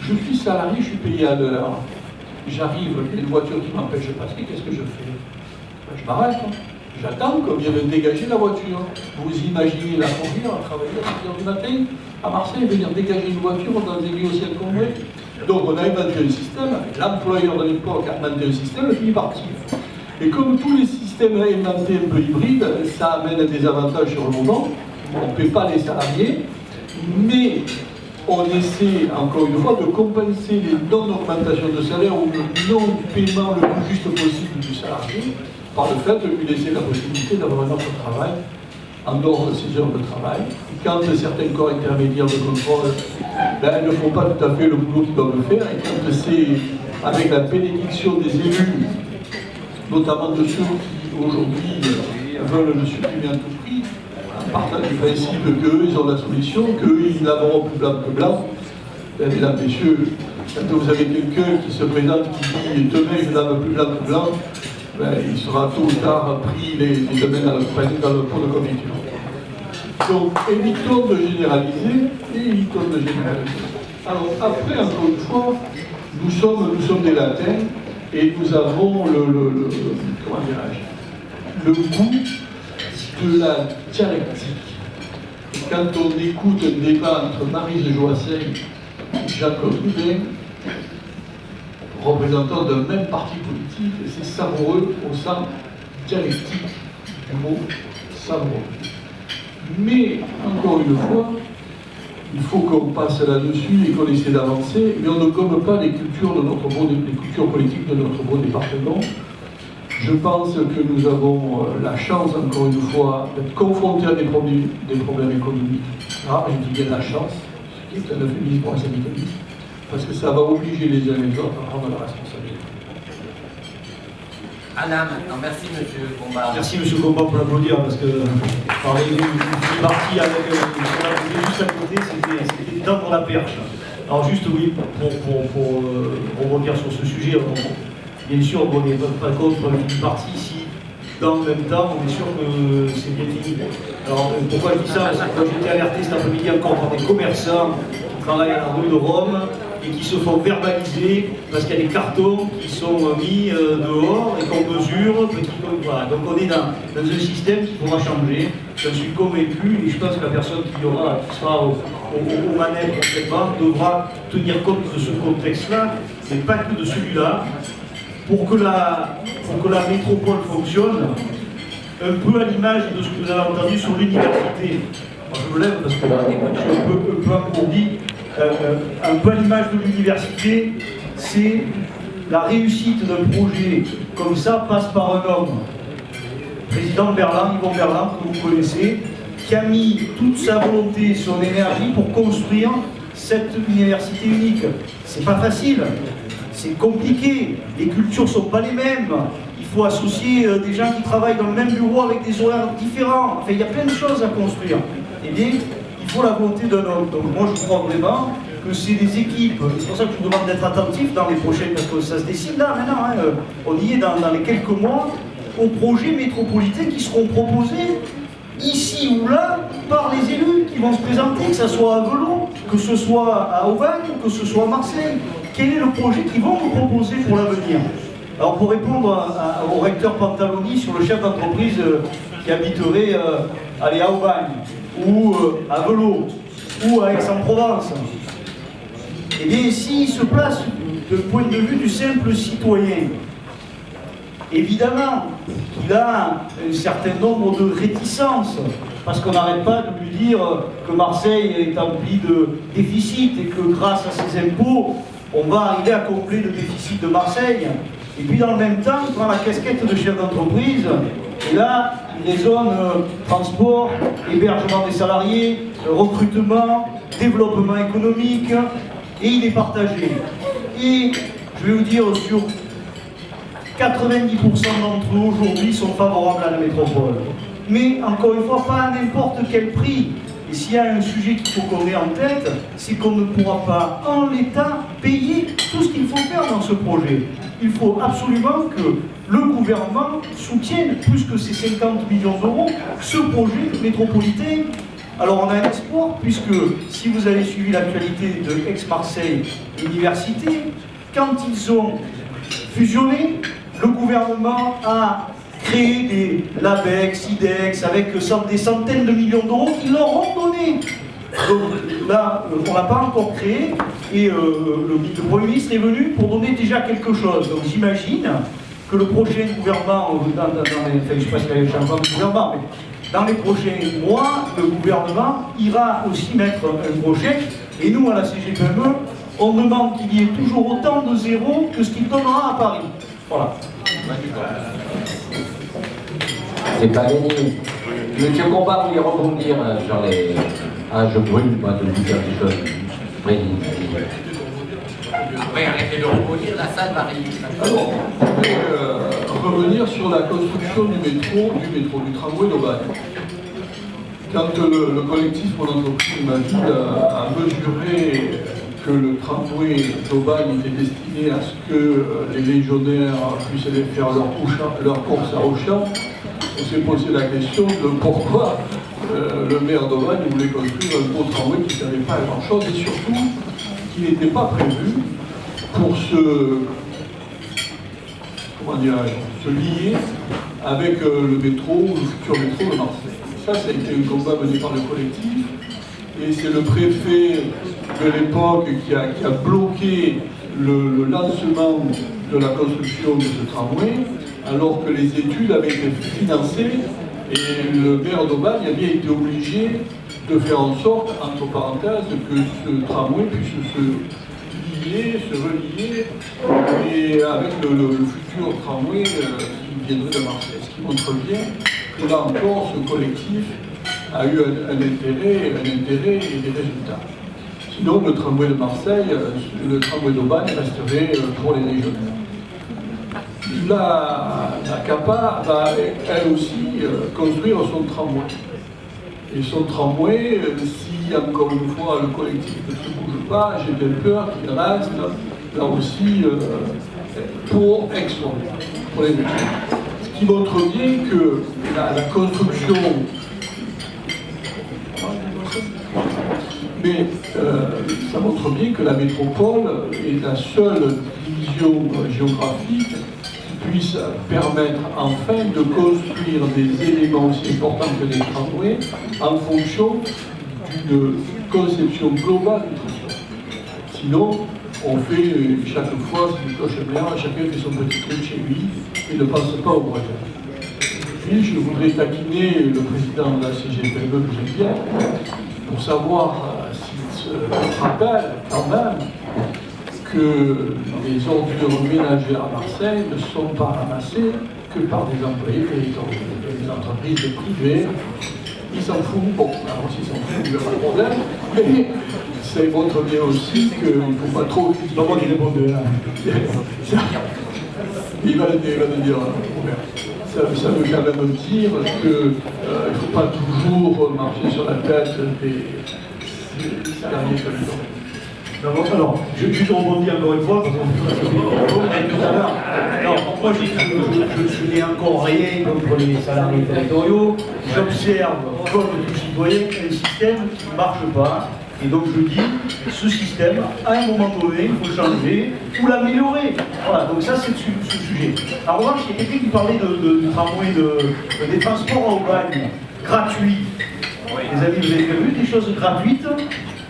Je suis salarié, je suis payé à l'heure. J'arrive, il y a une voiture qui m'empêche de passer, qu'est-ce que je fais? Ben, je m'arrête. J'attends qu'on vienne dégager la voiture. Vous imaginez la conduire à travailler à 7h du matin à Marseille, venir dégager une voiture dans des lieux aussi encombrés. Donc on a inventé un système, l'employeur de l'époque a inventé un système, le Philiparti. Et comme tous les systèmes inventés un peu hybrides, ça amène des avantages sur le moment. On ne paie pas les salariés, mais on essaie, encore une fois, de compenser les non-augmentations de salaire ou le non-paiement le plus juste possible du salarié par le fait de lui laisser la possibilité d'avoir un autre travail en dehors de ses heures de travail. Quand certains corps intermédiaires de contrôle ne font pas tout à fait le boulot qu'ils doivent faire, et quand c'est avec la bénédiction des élus, notamment de ceux qui aujourd'hui veulent le supprimer à tout prix, en partant du principe qu'eux, ils ont la solution, qu'eux, ils n'auront plus blanc que blanc. Mesdames, messieurs, quand vous avez quelqu'un qui se présente, qui dit « demain, je n'aime plus blanc que blanc », il sera tôt ou tard pris les domaines dans le pot de confiture. Donc, évitons de généraliser et évitons de généraliser. Alors, après, encore une fois, nous sommes des latins et nous avons le goût de la dialectique. Et quand on écoute un débat entre Maryse Joassin et Jacques Rubin, représentants d'un même parti politique, et c'est savoureux au sens dialectique du mot savoureux. Mais, encore une fois, il faut qu'on passe là-dessus et qu'on essaie d'avancer, mais on ne gomme pas les cultures politiques de notre beau département. Je pense que nous avons la chance, encore une fois, d'être confrontés à des problèmes économiques. Ah, je dis bien la chance, ce qui est un euphémisme pour un syndicaliste, parce que ça va obliger les uns et les autres à prendre la responsabilité. Alain, maintenant, merci monsieur Combat. Merci monsieur Combat pour l'applaudir, parce que parler du parti avec juste à côté, c'était temps pour la perche. Alors juste oui, pour rebondir sur ce sujet, bien sûr, on n'est pas contre le parti si dans le même temps, on est sûr que c'est bien fini. Alors pourquoi je dis ça? Parce que quand j'étais alerté cet après-midi encore par des commerçants qui travaillent à la rue de Rome et qui se font verbaliser parce qu'il y a des cartons qui sont mis dehors et qu'on mesure, voilà. Donc on est dans un système qui pourra changer. Je suis convaincu et je pense que la personne qui sera aux manettes complètement devra tenir compte de ce contexte-là, mais pas que de celui-là. Pour que la métropole fonctionne, un peu à l'image de ce que vous avez entendu sur l'université. Je me lève parce que je suis un peu engourdi. Un peu à l'image de l'université, c'est la réussite d'un projet comme ça passe par un homme. Président Berland, Yvon Berland, que vous connaissez, qui a mis toute sa volonté, son énergie pour construire cette université unique. C'est pas facile. C'est compliqué, les cultures ne sont pas les mêmes, il faut associer des gens qui travaillent dans le même bureau avec des horaires différents, enfin il y a plein de choses à construire. Eh bien, il faut la volonté d'un homme. Donc moi je crois vraiment que c'est des équipes, c'est pour ça que je vous demande d'être attentif dans les prochaines, parce que ça se décide là maintenant, hein. On y est dans les quelques mois, aux projets métropolitains qui seront proposés ici ou là par les élus qui vont se présenter, que ce soit à Velon, que ce soit à Aubagne, que ce soit à Marseille. Quel est le projet qu'ils vont nous proposer pour l'avenir? Alors pour répondre au recteur Pantaloni sur le chef d'entreprise qui habiterait allez, à Aubagne, ou à Velot, ou à Aix-en-Provence, eh bien s'il se place du point de vue du simple citoyen, évidemment il a un certain nombre de réticences, parce qu'on n'arrête pas de lui dire que Marseille est empli de déficit et que grâce à ses impôts, on va arriver à combler le déficit de Marseille. Et puis dans le même temps, il prend la casquette de chef d'entreprise, et là, il raisonne transport, hébergement des salariés, recrutement, développement économique, et il est partagé. Et je vais vous dire, sur 90% d'entre eux aujourd'hui sont favorables à la métropole. Mais encore une fois, pas à n'importe quel prix. Et s'il y a un sujet qu'il faut qu'on ait en tête, c'est qu'on ne pourra pas, en l'état, payer tout ce qu'il faut faire dans ce projet. Il faut absolument que le gouvernement soutienne, plus que ces 50 millions d'euros, ce projet métropolitain. Alors on a un espoir, puisque si vous avez suivi l'actualité de Aix-Marseille Université, quand ils ont fusionné, le gouvernement a créé des LABEX, IDEX, avec des centaines de millions d'euros qu'ils leur ont donnés. Donc là, on l'a pas encore créé, et le Premier ministre est venu pour donner déjà quelque chose. Donc j'imagine que le prochain gouvernement, je ne sais pas s'il y a un changement de gouvernement, mais dans les prochains mois, le gouvernement ira aussi mettre un projet, et nous, à la CGPME, on demande qu'il y ait toujours autant de zéros que ce qu'il donnera à Paris. Voilà. C'est pas gagné. Monsieur Combat voulait rebondir sur les... Ah, je brûle, moi, de vous dire des choses. Après, arrêtez de rebondir, la salle va réunir. Alors, je vais revenir sur la construction du tramway d'Aubagne. Quand le collectif Mon Entreprise m'a dit à mesurer que le tramway d'Aubagne était destiné à ce que les légionnaires puissent aller faire leur course à Auchan, on s'est posé la question de pourquoi le maire d'Aubagne voulait construire un gros tramway qui ne servait pas à grand chose, et surtout qui n'était pas prévu pour se lier avec le métro ou le futur métro de Marseille. Ça a été un combat mené par le collectif, et c'est le préfet de l'époque qui a bloqué le lancement de la construction de ce tramway, alors que les études avaient été financées, et le maire d'Aubagne a bien été obligé de faire en sorte, entre parenthèses, que ce tramway puisse se relier et avec le futur tramway qui viendrait de Marseille. Ce qui montre bien que là encore, ce collectif a eu un intérêt et des résultats. Sinon, le tramway de Marseille, le tramway d'Aubagne resterait pour les légionnaires. La CAPA va, elle aussi, construire son tramway. Et son tramway, si encore une fois le collectif ne se bouge pas, j'ai bien peur qu'il reste là aussi pour Aix-en, pour les métiers. Ce qui montre bien que la construction, mais ça montre bien que la métropole est la seule division géographique qui puisse permettre enfin de construire des éléments aussi importants que les tramways en fonction d'une conception globale du transport. Sinon, on fait chaque fois une cloche blanche, chacun fait son petit truc chez lui et ne pense pas au projet. Puis je voudrais taquiner le président de la CGPME que j'aime bien pour savoir s'il se rappelle quand même que les ordures ménagères à Marseille ne sont pas ramassées que par des employés territoriaux, des entreprises privées. Ils s'en foutent, bon, alors s'ils s'en foutent, il n'y a pas de problème, mais ça montre bien aussi qu'il ne faut pas trop critiquer. Comment il répond de là? Il va le dire, Robert. Ça veut quand même dire qu'il ne faut pas toujours marcher sur la tête des salariés comme Alors, je rebondis encore une fois, parce que moi je n'ai encore rien contre les salariés territoriaux. J'observe, comme tout citoyen, un système qui ne marche pas, Et donc je dis, ce système, à un moment donné, il faut changer ou l'améliorer. Voilà, donc ça c'est ce sujet. En revanche, il y a quelqu'un qui parlait du tramway, des transports en Aubagne, gratuits. Les amis, vous avez vu des choses gratuites?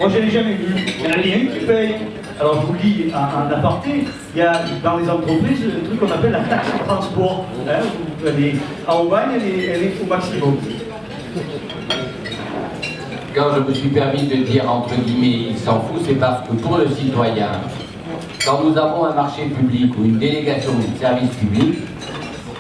Moi je n'ai jamais vu. Il y en a rien qui paye. Alors je vous le dis en aparté, il y a dans les entreprises un truc qu'on appelle la taxe de transport. Hein, en Aubagne, elle est au maximum. Quand je me suis permis de dire entre guillemets il s'en fout, c'est parce que pour le citoyen, quand nous avons un marché public ou une délégation de service public,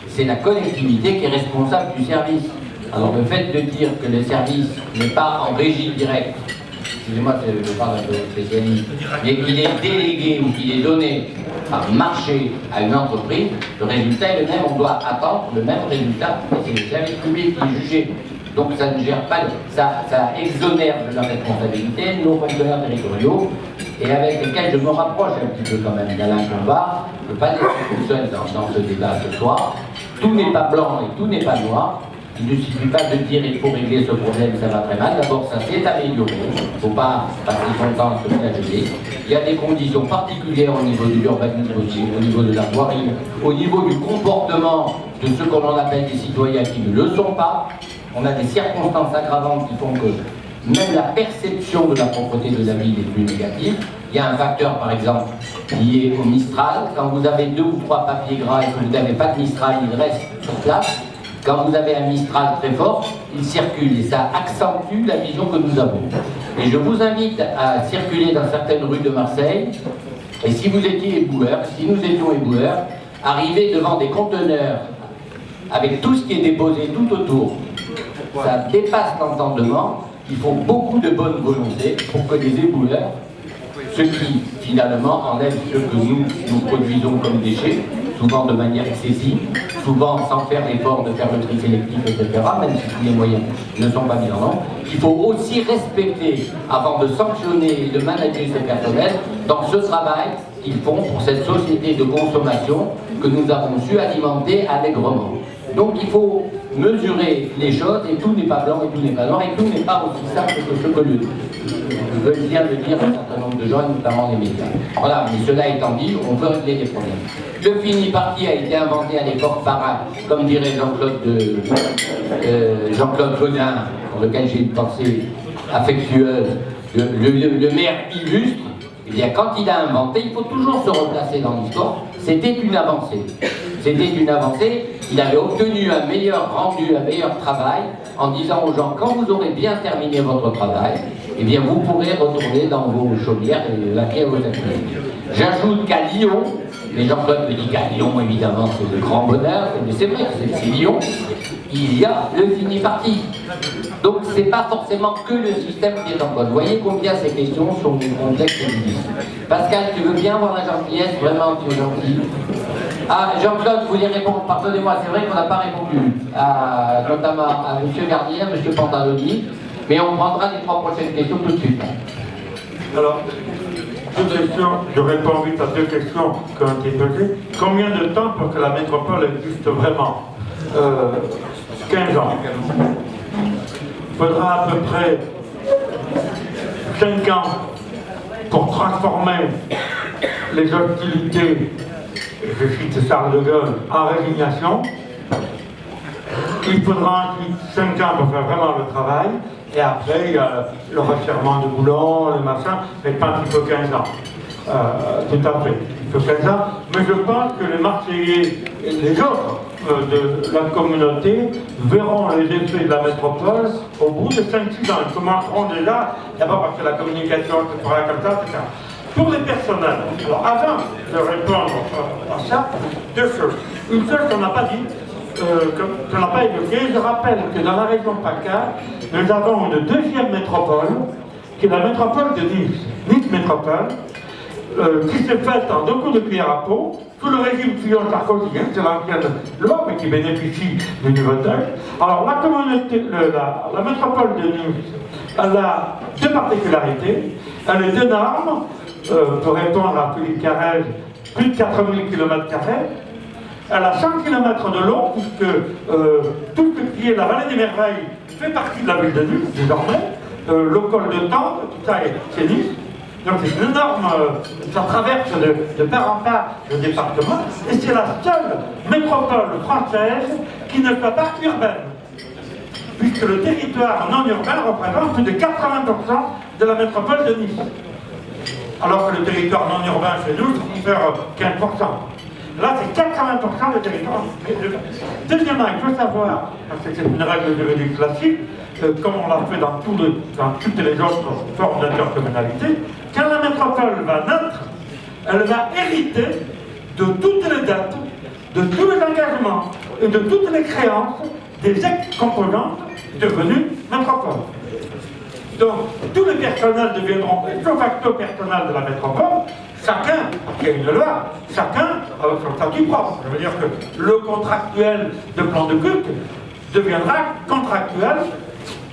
c'est la collectivité qui est responsable du service. Alors le fait de dire que le service n'est pas en régie directe, excusez-moi, je parle un peu spécialiste, mais qu'il est délégué ou qu'il est donné par marché à une entreprise, le résultat est le même, on doit attendre le même résultat, et c'est le service public qui est jugé. Donc ça ne gère pas, ça exonère de la responsabilité nos fonctionnaires territoriaux, et avec lesquels je me rapproche un petit peu quand même d'Alain Combat. Je ne peux pas dire tout seul dans ce débat ce soir. Tout n'est pas blanc et tout n'est pas noir. Il ne suffit pas de dire il faut régler ce problème, ça va très mal. D'abord, ça s'est amélioré. Il ne faut pas passer son temps à se flageller. Il y a des conditions particulières au niveau de l'urbanisme aussi, au niveau de la voirie, au niveau du comportement de ceux que l'on appelle des citoyens qui ne le sont pas. On a des circonstances aggravantes qui font que même la perception de la propreté de la ville est plus négative. Il y a un facteur, par exemple, lié au Mistral. Quand vous avez 2 ou 3 papiers gras et que vous n'avez pas de Mistral, il reste sur place. Quand vous avez un Mistral très fort, il circule et ça accentue la vision que nous avons. Et je vous invite à circuler dans certaines rues de Marseille. Et si vous étiez éboueurs, si nous étions éboueurs, arriver devant des conteneurs avec tout ce qui est déposé tout autour, ça dépasse l'entendement. Il faut beaucoup de bonne volonté pour que les éboueurs, ceux qui finalement enlèvent ce que nous produisons comme déchets, souvent de manière excessive, souvent sans faire l'effort de faire le tri sélectif, etc., même si tous les moyens ne sont pas mis en œuvre. Il faut aussi respecter, avant de sanctionner et de manager ces personnels, dans ce travail qu'ils font pour cette société de consommation que nous avons su alimenter allègrement. Donc il faut mesurer les choses, et tout n'est pas blanc et tout n'est pas noir, et tout n'est pas aussi simple que ce que veulent bien le dire un certain nombre de gens, notamment les médias. Voilà, mais cela étant dit, on peut régler les problèmes. Le fini-parti a été inventé à l'époque par, comme dirait Jean-Claude Godin, pour lequel j'ai une pensée affectueuse, le maire illustre. Eh bien, quand il a inventé, il faut toujours se replacer dans l'histoire, c'était une avancée. C'était une avancée, il avait obtenu un meilleur rendu, un meilleur travail, en disant aux gens, quand vous aurez bien terminé votre travail, eh bien vous pourrez retourner dans vos chaudières et vaquer à vos activités. J'ajoute qu'à Lyon, mais Jean-Claude me dit qu'à Lyon, évidemment, c'est de grand bonheur, mais c'est vrai, c'est Lyon, il y a le fini-parti. Donc c'est pas forcément que le système qui est en cause. Vous voyez combien ces questions sont complexes et difficiles. Pascal, tu veux bien avoir la gentillesse, vraiment, tu es gentil. Ah, Jean-Claude voulait répondre, pardonnez-moi, c'est vrai qu'on n'a pas répondu, notamment à M. Gardien, M. Pantaloni, mais on prendra les 3 prochaines questions tout de suite. Alors, 2 questions, je réponds vite à 2 questions qui ont été posées. Combien de temps pour que la métropole existe vraiment 15 ans. Il faudra à peu près 5 ans pour transformer les hostilités, je cite Charles de Gaulle, en résignation. Il faudra ensuite 5 ans pour faire vraiment le travail, et après il y a le resserrement de boulons, le machin, mais pas il faut 15 ans. Tout à fait, il faut 15 ans, mais je pense que les Marseillais et les autres de la communauté verront les effets de la métropole au bout de 5-6 ans. Ils commenceront déjà, d'abord parce que la communication se fera comme ça, etc. Pour les personnels, alors avant de répondre à ça, 2 choses. Une chose qu'on n'a pas dit, qu'on n'a pas évoquée, je rappelle que dans la région PACA, nous avons une 2e métropole, qui est la métropole de Nice, Nice Métropole, qui s'est faite en 2 coups de cuillère à peau, sous le régime Fillon-Sarkozy, c'est l'ancienne loi, mais qui bénéficie du niveau texte. Alors la communauté, la métropole de Nice, elle a 2 particularités. Elle est énorme, pour répondre à Philippe Carrel, plus de 4000 km². Elle a 100 km de long, puisque tout ce qui est la vallée des merveilles fait partie de la ville de Nice, désormais. le col de Tende, tout ça c'est Nice. Donc c'est une énorme, ça traverse de part en part le département, et c'est la seule métropole française qui ne soit pas urbaine, puisque le territoire non urbain représente plus de 80% de la métropole de Nice. Alors que le territoire non urbain chez nous, c'est faire 15%. Là, c'est 80% du territoire urbain. Deuxièmement, il faut savoir, parce que c'est une règle juridique classique, comme on l'a fait dans toutes les autres formes d'intercommunalité, quand la métropole va naître, elle va hériter de toutes les dettes, de tous les engagements et de toutes les créances des ex-composantes devenues métropoles. Donc, tous les personnels deviendront de facto personnels de la métropole, chacun, parce qu'il y a une loi, chacun avec son statut propre. Ça veut dire que le contractuel de plan de culte deviendra contractuel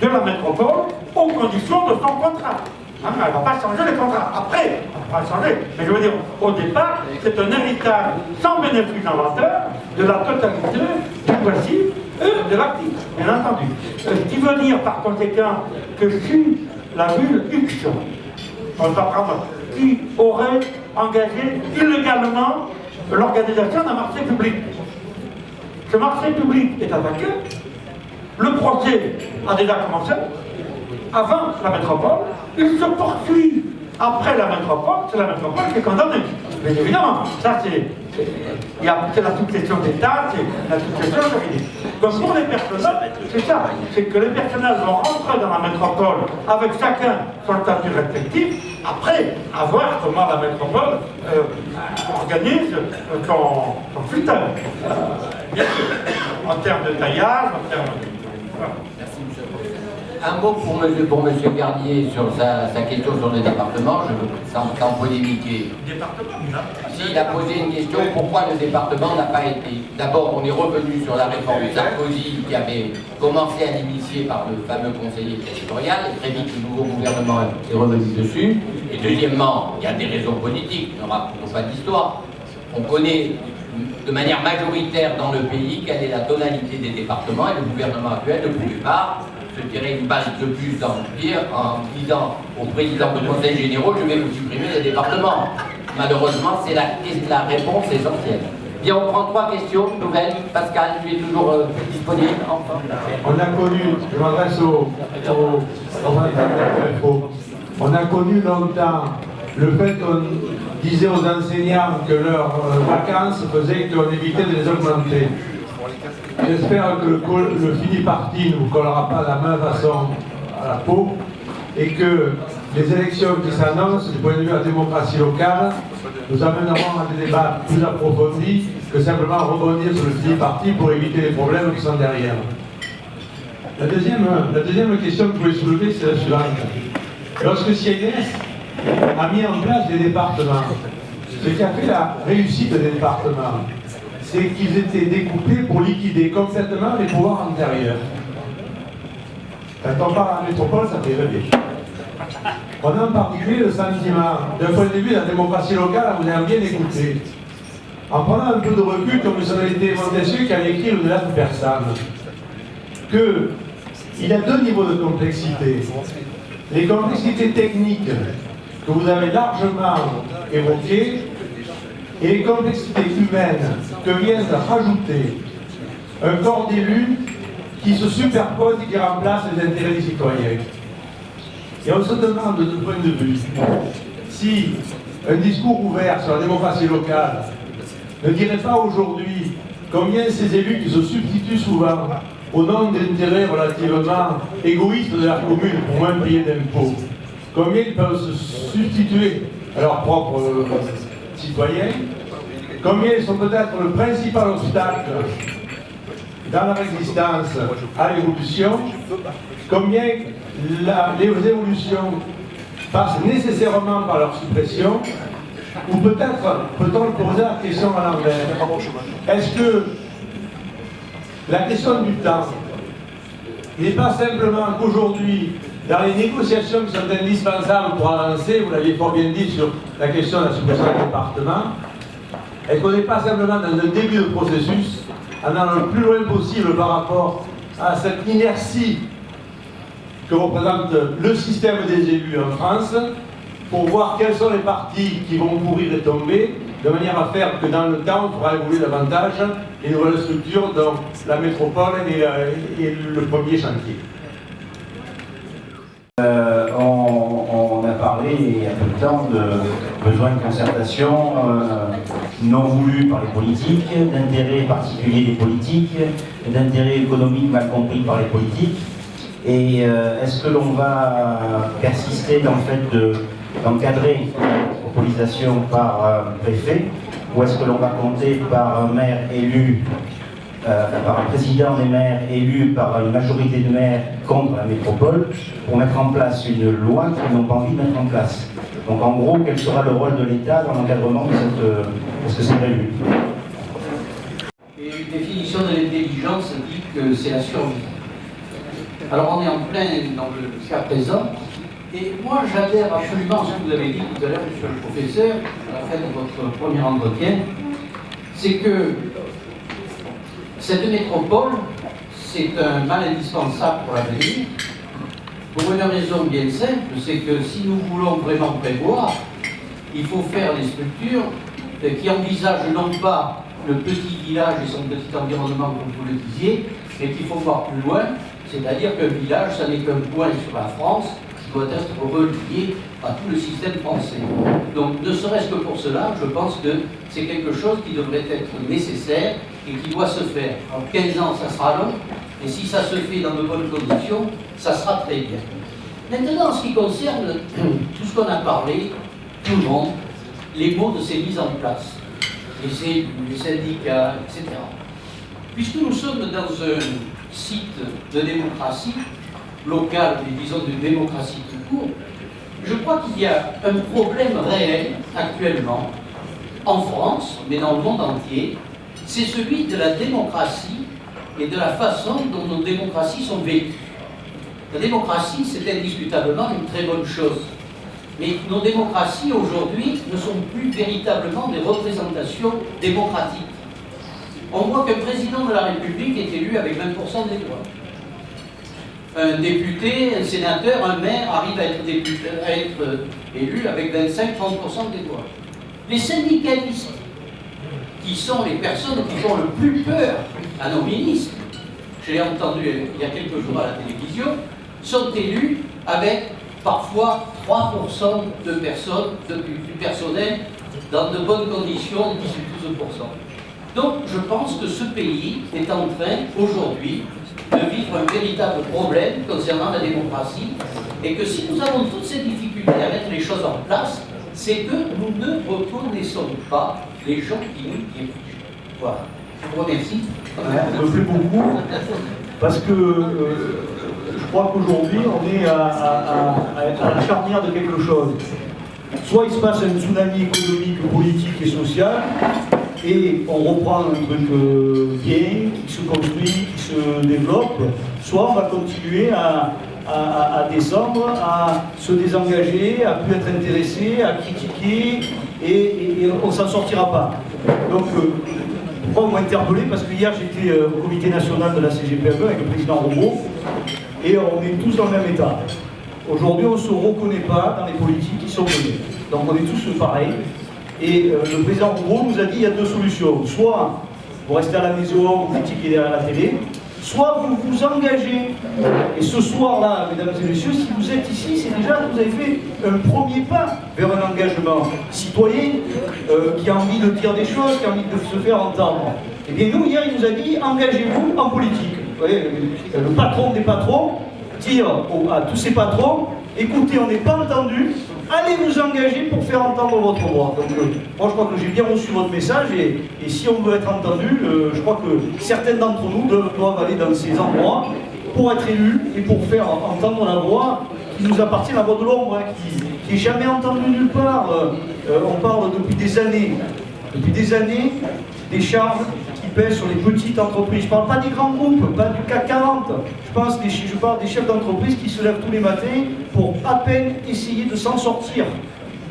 de la métropole aux conditions de son contrat. Hein, elle ne va pas changer les contrats. Après, elle va changer. Mais je veux dire, au départ, c'est un héritage sans bénéfice inventeur de la totalité du passif et de l'actif, bien entendu. Ce qui veut dire par conséquent que si la ville X, on va prendre, qui aurait engagé illégalement l'organisation d'un marché public, ce marché public est attaqué, le procès a déjà commencé, avant la métropole, il se poursuit après la métropole, c'est la métropole qui est condamnée. Mais évidemment, ça c'est la succession d'État, c'est la succession juridique. Donc pour les personnels, c'est ça, c'est que les personnels vont rentrer dans la métropole avec chacun son statut respectif, après à voir comment la métropole organise son futur. Bien sûr, en termes de taillage, en termes de... Voilà. Merci, monsieur le président. Un mot pour monsieur Garnier sur sa question sur le département, sans polémiquer. S'il a posé une question, pourquoi le département n'a pas été... D'abord, on est revenu sur la réforme de Sarkozy qui avait commencé à l'initier par le fameux conseiller territorial, et très vite le nouveau gouvernement est revenu dessus. Et deuxièmement, il y a des raisons politiques, nous n'aura pas d'histoire. On connaît de manière majoritaire dans le pays quelle est la tonalité des départements, et le gouvernement actuel ne pouvait pas se tirer une balle de plus dans le pied en disant au président du Conseil général, je vais vous supprimer les départements. Malheureusement, c'est la réponse essentielle. Bien, on prend 3 questions nouvelles. Pascal, tu es toujours disponible. Enfin. On a connu, je m'adresse on a connu longtemps le fait qu'on disait aux enseignants que leurs vacances faisaient qu'on évitait de les augmenter. J'espère que le fini parti ne vous collera pas de la même façon à la peau et que les élections qui s'annoncent du point de vue de la démocratie locale nous amèneront à des débats plus approfondis que simplement rebondir sur le fini parti pour éviter les problèmes qui sont derrière. La deuxième question que je voulais soulever, c'est la suivante. Lorsque CNS a mis en place des départements, ce qui a fait la réussite des départements, c'est qu'ils étaient découpés pour liquider complètement les pouvoirs antérieurs. Quand on parle à la métropole, ça fait rêver. On a en particulier le sentiment, d'un point de vue de la démocratie locale, vous avez bien écouté. En prenant un peu de recul, comme vous avez été Montesquieu qui a écrit au-delà de personne, qu'il y a 2 niveaux de complexité. Les complexités techniques que vous avez largement évoquées, et les complexités humaines que vient de rajouter un corps d'élus qui se superpose et qui remplace les intérêts des citoyens. Et on se demande de ce point de vue si un discours ouvert sur la démocratie locale ne dirait pas aujourd'hui combien ces élus qui se substituent souvent au nom d'intérêts relativement égoïstes de la commune pour moins payer d'impôts, combien ils peuvent se substituer à leurs propres citoyens, combien ils sont peut-être le principal obstacle dans leur existence à l'évolution, combien les évolutions passent nécessairement par leur suppression, ou peut-être peut-on poser la question à l'envers. Est-ce que la question du temps n'est pas simplement qu'aujourd'hui, dans les négociations qui sont indispensables pour avancer, vous l'aviez fort bien dit sur la question de la suppression du département, est-ce qu'on n'est pas simplement dans un début de processus, en allant le plus loin possible par rapport à cette inertie que représente le système des élus en France, pour voir quels sont les partis qui vont pourrir et tomber, de manière à faire que dans le temps, on pourra évoluer davantage les nouvelles structures, donc la métropole et le premier chantier. On a parlé il y a peu de temps de besoin de concertation non voulue par les politiques, d'intérêts particuliers des politiques, d'intérêts économiques mal compris par les politiques. Et est-ce que l'on va persister dans le fait d'encadrer la métropolisation par un préfet, ou est-ce que l'on va compter par un maire élu, par un président des maires élu par une majorité de maires contre la métropole, pour mettre en place une loi qu'ils n'ont pas envie de mettre en place? Donc en gros, quel sera le rôle de l'État dans l'encadrement de cette... Est-ce que c'est prévu? Et une définition de l'intelligence dit que c'est la survie. Alors on est en plein dans le cas présent, et moi j'adhère absolument à ce que vous avez dit tout à l'heure, monsieur le professeur, à la fin de votre premier entretien, c'est que cette métropole, c'est un mal indispensable pour l'avenir, pour une raison bien simple, c'est que si nous voulons vraiment prévoir, il faut faire des structures qui envisagent non pas le petit village et son petit environnement, comme vous le disiez, mais qu'il faut voir plus loin, c'est-à-dire qu'un village, ça n'est qu'un point sur la France qui doit être relié à tout le système français. Donc, ne serait-ce que pour cela, je pense que c'est quelque chose qui devrait être nécessaire et qui doit se faire. En 15 ans, ça sera long, et si ça se fait dans de bonnes conditions, ça sera très bien. Maintenant, en ce qui concerne tout ce qu'on a parlé, tout le monde, les mots de ces mises en place, les élus, les syndicats, etc. Puisque nous sommes dans un site de démocratie locale, mais disons de démocratie tout court, je crois qu'il y a un problème réel actuellement en France, mais dans le monde entier, c'est celui de la démocratie et de la façon dont nos démocraties sont vécues. La démocratie, c'est indiscutablement une très bonne chose. Mais nos démocraties aujourd'hui ne sont plus véritablement des représentations démocratiques. On voit qu'un président de la République est élu avec 20% des voix. Un député, un sénateur, un maire arrive à être élu avec 25-30% des voix. Les syndicalistes, qui sont les personnes qui font le plus peur à nos ministres, je l'ai entendu il y a quelques jours à la télévision, sont élus avec parfois 3% de personnes, du personnel, dans de bonnes conditions, 18-12%. Donc je pense que ce pays est en train, aujourd'hui, de vivre un véritable problème concernant la démocratie, et que si nous avons toutes ces difficultés à mettre les choses en place, c'est que nous ne reconnaissons pas les gens qui nous dirigent. Voilà. Je vous remercie. Ça me plaît beaucoup, parce que je crois qu'aujourd'hui, on est à la charnière de quelque chose. Soit il se passe un tsunami économique, politique et social, et on reprend un truc bien, qui se construit, qui se développe, soit on va continuer à descendre, à se désengager, à plus être intéressé, à critiquer, et on ne s'en sortira pas. Donc, pourquoi on m'a interpellé? Parce que hier j'étais au comité national de la CGPME avec le président Romo, et on est tous dans le même état. Aujourd'hui, on ne se reconnaît pas dans les politiques qui sont menées. Donc on est tous pareils. Et le président Romo nous a dit qu'il y a deux solutions. Soit vous restez à la maison, vous critiquez derrière la télé, soit vous vous engagez. Et ce soir-là, mesdames et messieurs, si vous êtes ici, c'est déjà que vous avez fait un premier pas vers un engagement citoyen qui a envie de dire des choses, qui a envie de se faire entendre. Et bien nous, hier, il nous a dit, engagez-vous en politique. Vous voyez, le patron des patrons dire à tous ces patrons, écoutez, on n'est pas entendu, allez vous engager pour faire entendre votre voix. Donc moi je crois que j'ai bien reçu votre message, et si on veut être entendu, je crois que certains d'entre nous doivent aller dans ces endroits pour être élus et pour faire entendre la voix qui nous appartient, la voix de l'ombre, hein, qui n'est jamais entendue nulle part. On parle depuis des années, des charges qui pèsent sur les petites entreprises. Je ne parle pas des grands groupes, pas du CAC 40. Je parle des chefs d'entreprise qui se lèvent tous les matins pour à peine essayer de s'en sortir.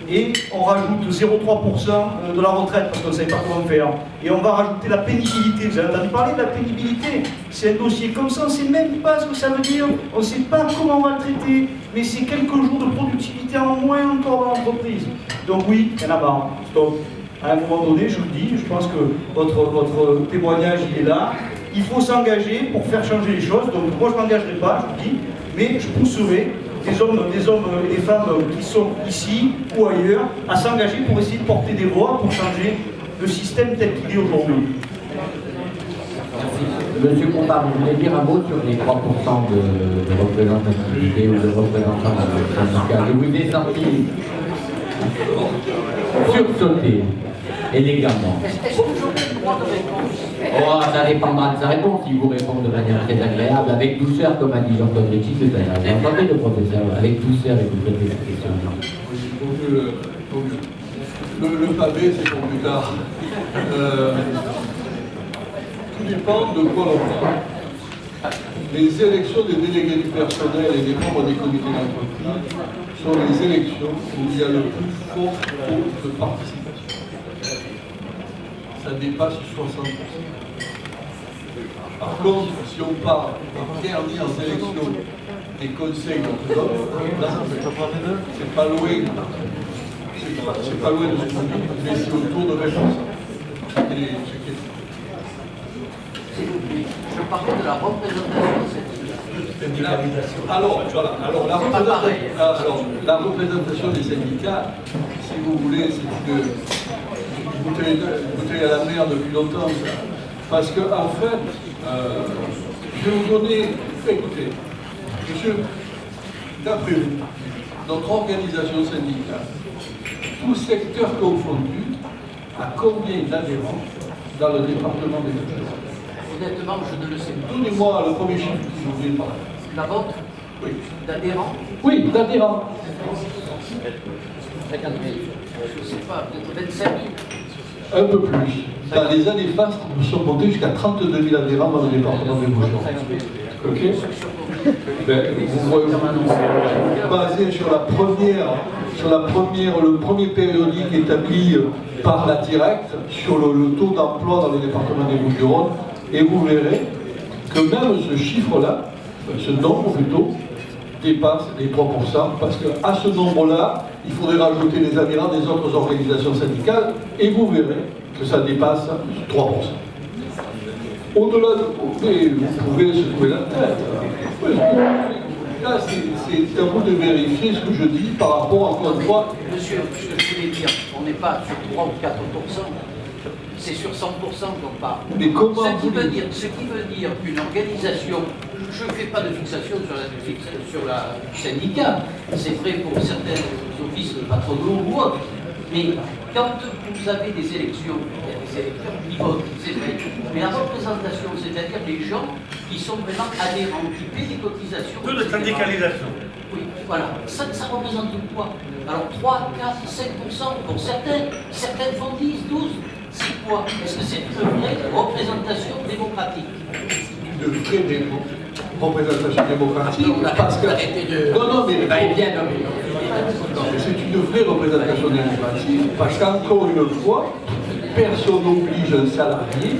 et on rajoute 0,3% de la retraite parce qu'on ne savait pas comment faire. Et on va rajouter la pénibilité. Vous avez entendu parler de la pénibilité? C'est un dossier comme ça, on ne sait même pas ce que ça veut dire, on ne sait pas comment on va le traiter, mais c'est quelques jours de productivité en moins encore dans l'entreprise. Donc oui, il y en a marre. Stop. À un moment donné, je vous le dis, je pense que votre témoignage il est là. Il faut s'engager pour faire changer les choses. Donc moi je ne m'engagerai pas, je vous le dis, mais je pousserai des hommes et des femmes qui sont ici ou ailleurs à s'engager pour essayer de porter des voix pour changer le système tel qu'il est aujourd'hui. Monsieur Combat, vous voulez dire un mot sur les 3% de représentativité ou de représentants syndicats? Je vous ai senti sursauter élégamment. Oh, ça dépendra de sa réponse. Il vous répond de manière très agréable, avec douceur, comme a dit Jean-Claude Ricci tout à l'heure. Vous entendez le professeur, avec douceur, et vous traitez cette question. Le pavé, c'est pour plus tard. Tout dépend de quoi l'on parle. Les élections des délégués du personnel et des membres des comités d'entreprise sont les élections où il y a le plus fort taux de participation. Ça dépasse 60%. Par contre, si on parle des dernières élections des conseils d'entre c'est pas loin. C'est pas loin de ce qu'on dit, mais c'est autour de 20%. Je parlais de la représentation syndicale. Alors, voilà. Alors, la représentation des syndicats, si vous voulez, c'est une bouteille à la mer depuis longtemps. Ça. Parce que, en fait, je vais vous donner. Écoutez, monsieur, d'après vous, notre organisation syndicale, tout secteur confondu, a combien d'adhérents dans le département des Hauts-de-France? Honnêtement, je ne le sais pas. Donnez-moi le premier chiffre que vous voulez parler. La vôtre? Oui. D'adhérents? Oui, d'adhérents. 50 000. Je ne sais pas, peut-être 25 000. Un peu plus. Dans les années fastes, nous sommes montés jusqu'à 32 000 adhérents dans le département des Hauts-de-France. Ok. Ben, vous voyez, basé sur le premier périodique établi par la Directe sur le taux d'emploi dans le département des Bouches-du-Rhône, et vous verrez que même ce chiffre-là, ce nombre plutôt, dépasse les 3%, parce qu'à ce nombre-là, il faudrait rajouter les adhérents des autres organisations syndicales, et vous verrez que ça dépasse 3%. Au-delà de... Vous pouvez secouer la tête. Là, c'est à vous de vérifier ce que je dis par rapport, encore une fois... Monsieur, ce que je voulais dire, on n'est pas sur 3 ou 4%, c'est sur 100% qu'on parle. Mais comment ce qui veut dire qu'une organisation, je ne fais pas de fixation sur la syndicat, c'est vrai pour certains offices patronaux ou autres, mais quand vous avez des élections, il y a des électeurs qui votent, c'est vrai, mais la représentation, c'est-à-dire les gens qui sont vraiment adhérents, qui paient des cotisations. Peu de syndicalisation. Oui, voilà. Ça représente quoi? Alors 3, 4, 5% pour certaines font 10, 12. C'est quoi? Est-ce que c'est une vraie représentation démocratique? Une vraie représentation démocratique, parce que... Non, mais c'est une vraie représentation démocratique, parce qu'encore une fois, personne n'oblige un salarié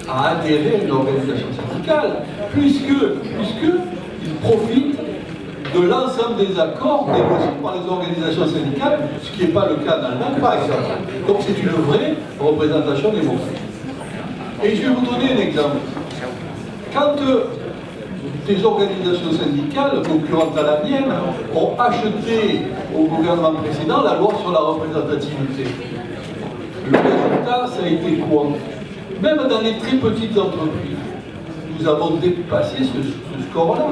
à adhérer à une organisation syndicale, puisqu'il profite de l'ensemble des accords négociés par les organisations syndicales, ce qui n'est pas le cas en Allemagne, par exemple. Donc c'est une vraie représentation démocratique. Et je vais vous donner un exemple. Quand des organisations syndicales, concurrentes à la mienne, ont acheté au gouvernement précédent la loi sur la représentativité, le résultat, ça a été quoi? Même dans les très petites entreprises, nous avons dépassé ce score-là.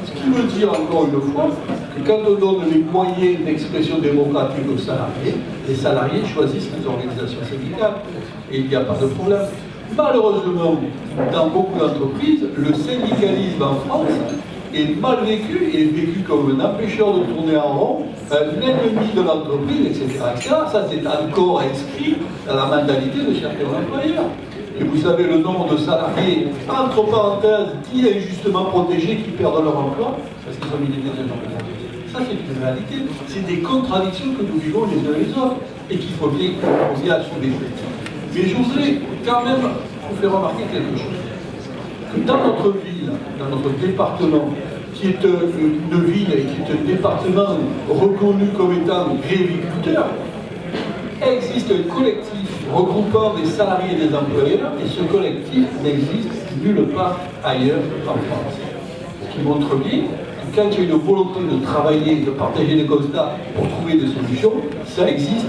Ce qui veut dire encore une fois que quand on donne les moyens d'expression démocratique aux salariés, les salariés choisissent les organisations syndicales. Et il n'y a pas de problème. Malheureusement, dans beaucoup d'entreprises, le syndicalisme en France est mal vécu et est vécu comme un empêcheur de tourner en rond, un ennemi de l'entreprise, etc., etc. Ça, c'est encore inscrit dans la mentalité de certains employeurs. Et vous savez le nombre de salariés, entre parenthèses, qui est injustement protégés, qui perdent leur emploi, parce qu'ils ont mis des organisations. Ça, c'est une réalité. C'est des contradictions que nous vivons les uns et les autres et qu'il faut bien assumer. Mais je voudrais quand même vous faire remarquer quelque chose. Que dans notre ville, dans notre département, qui est une ville et qui est un département reconnu comme étant réviculteur, existe un collectif regroupant des salariés et des employeurs, et ce collectif n'existe nulle part ailleurs en France. Ce qui montre bien que quand il y a une volonté de travailler, de partager des constats pour trouver des solutions, ça existe,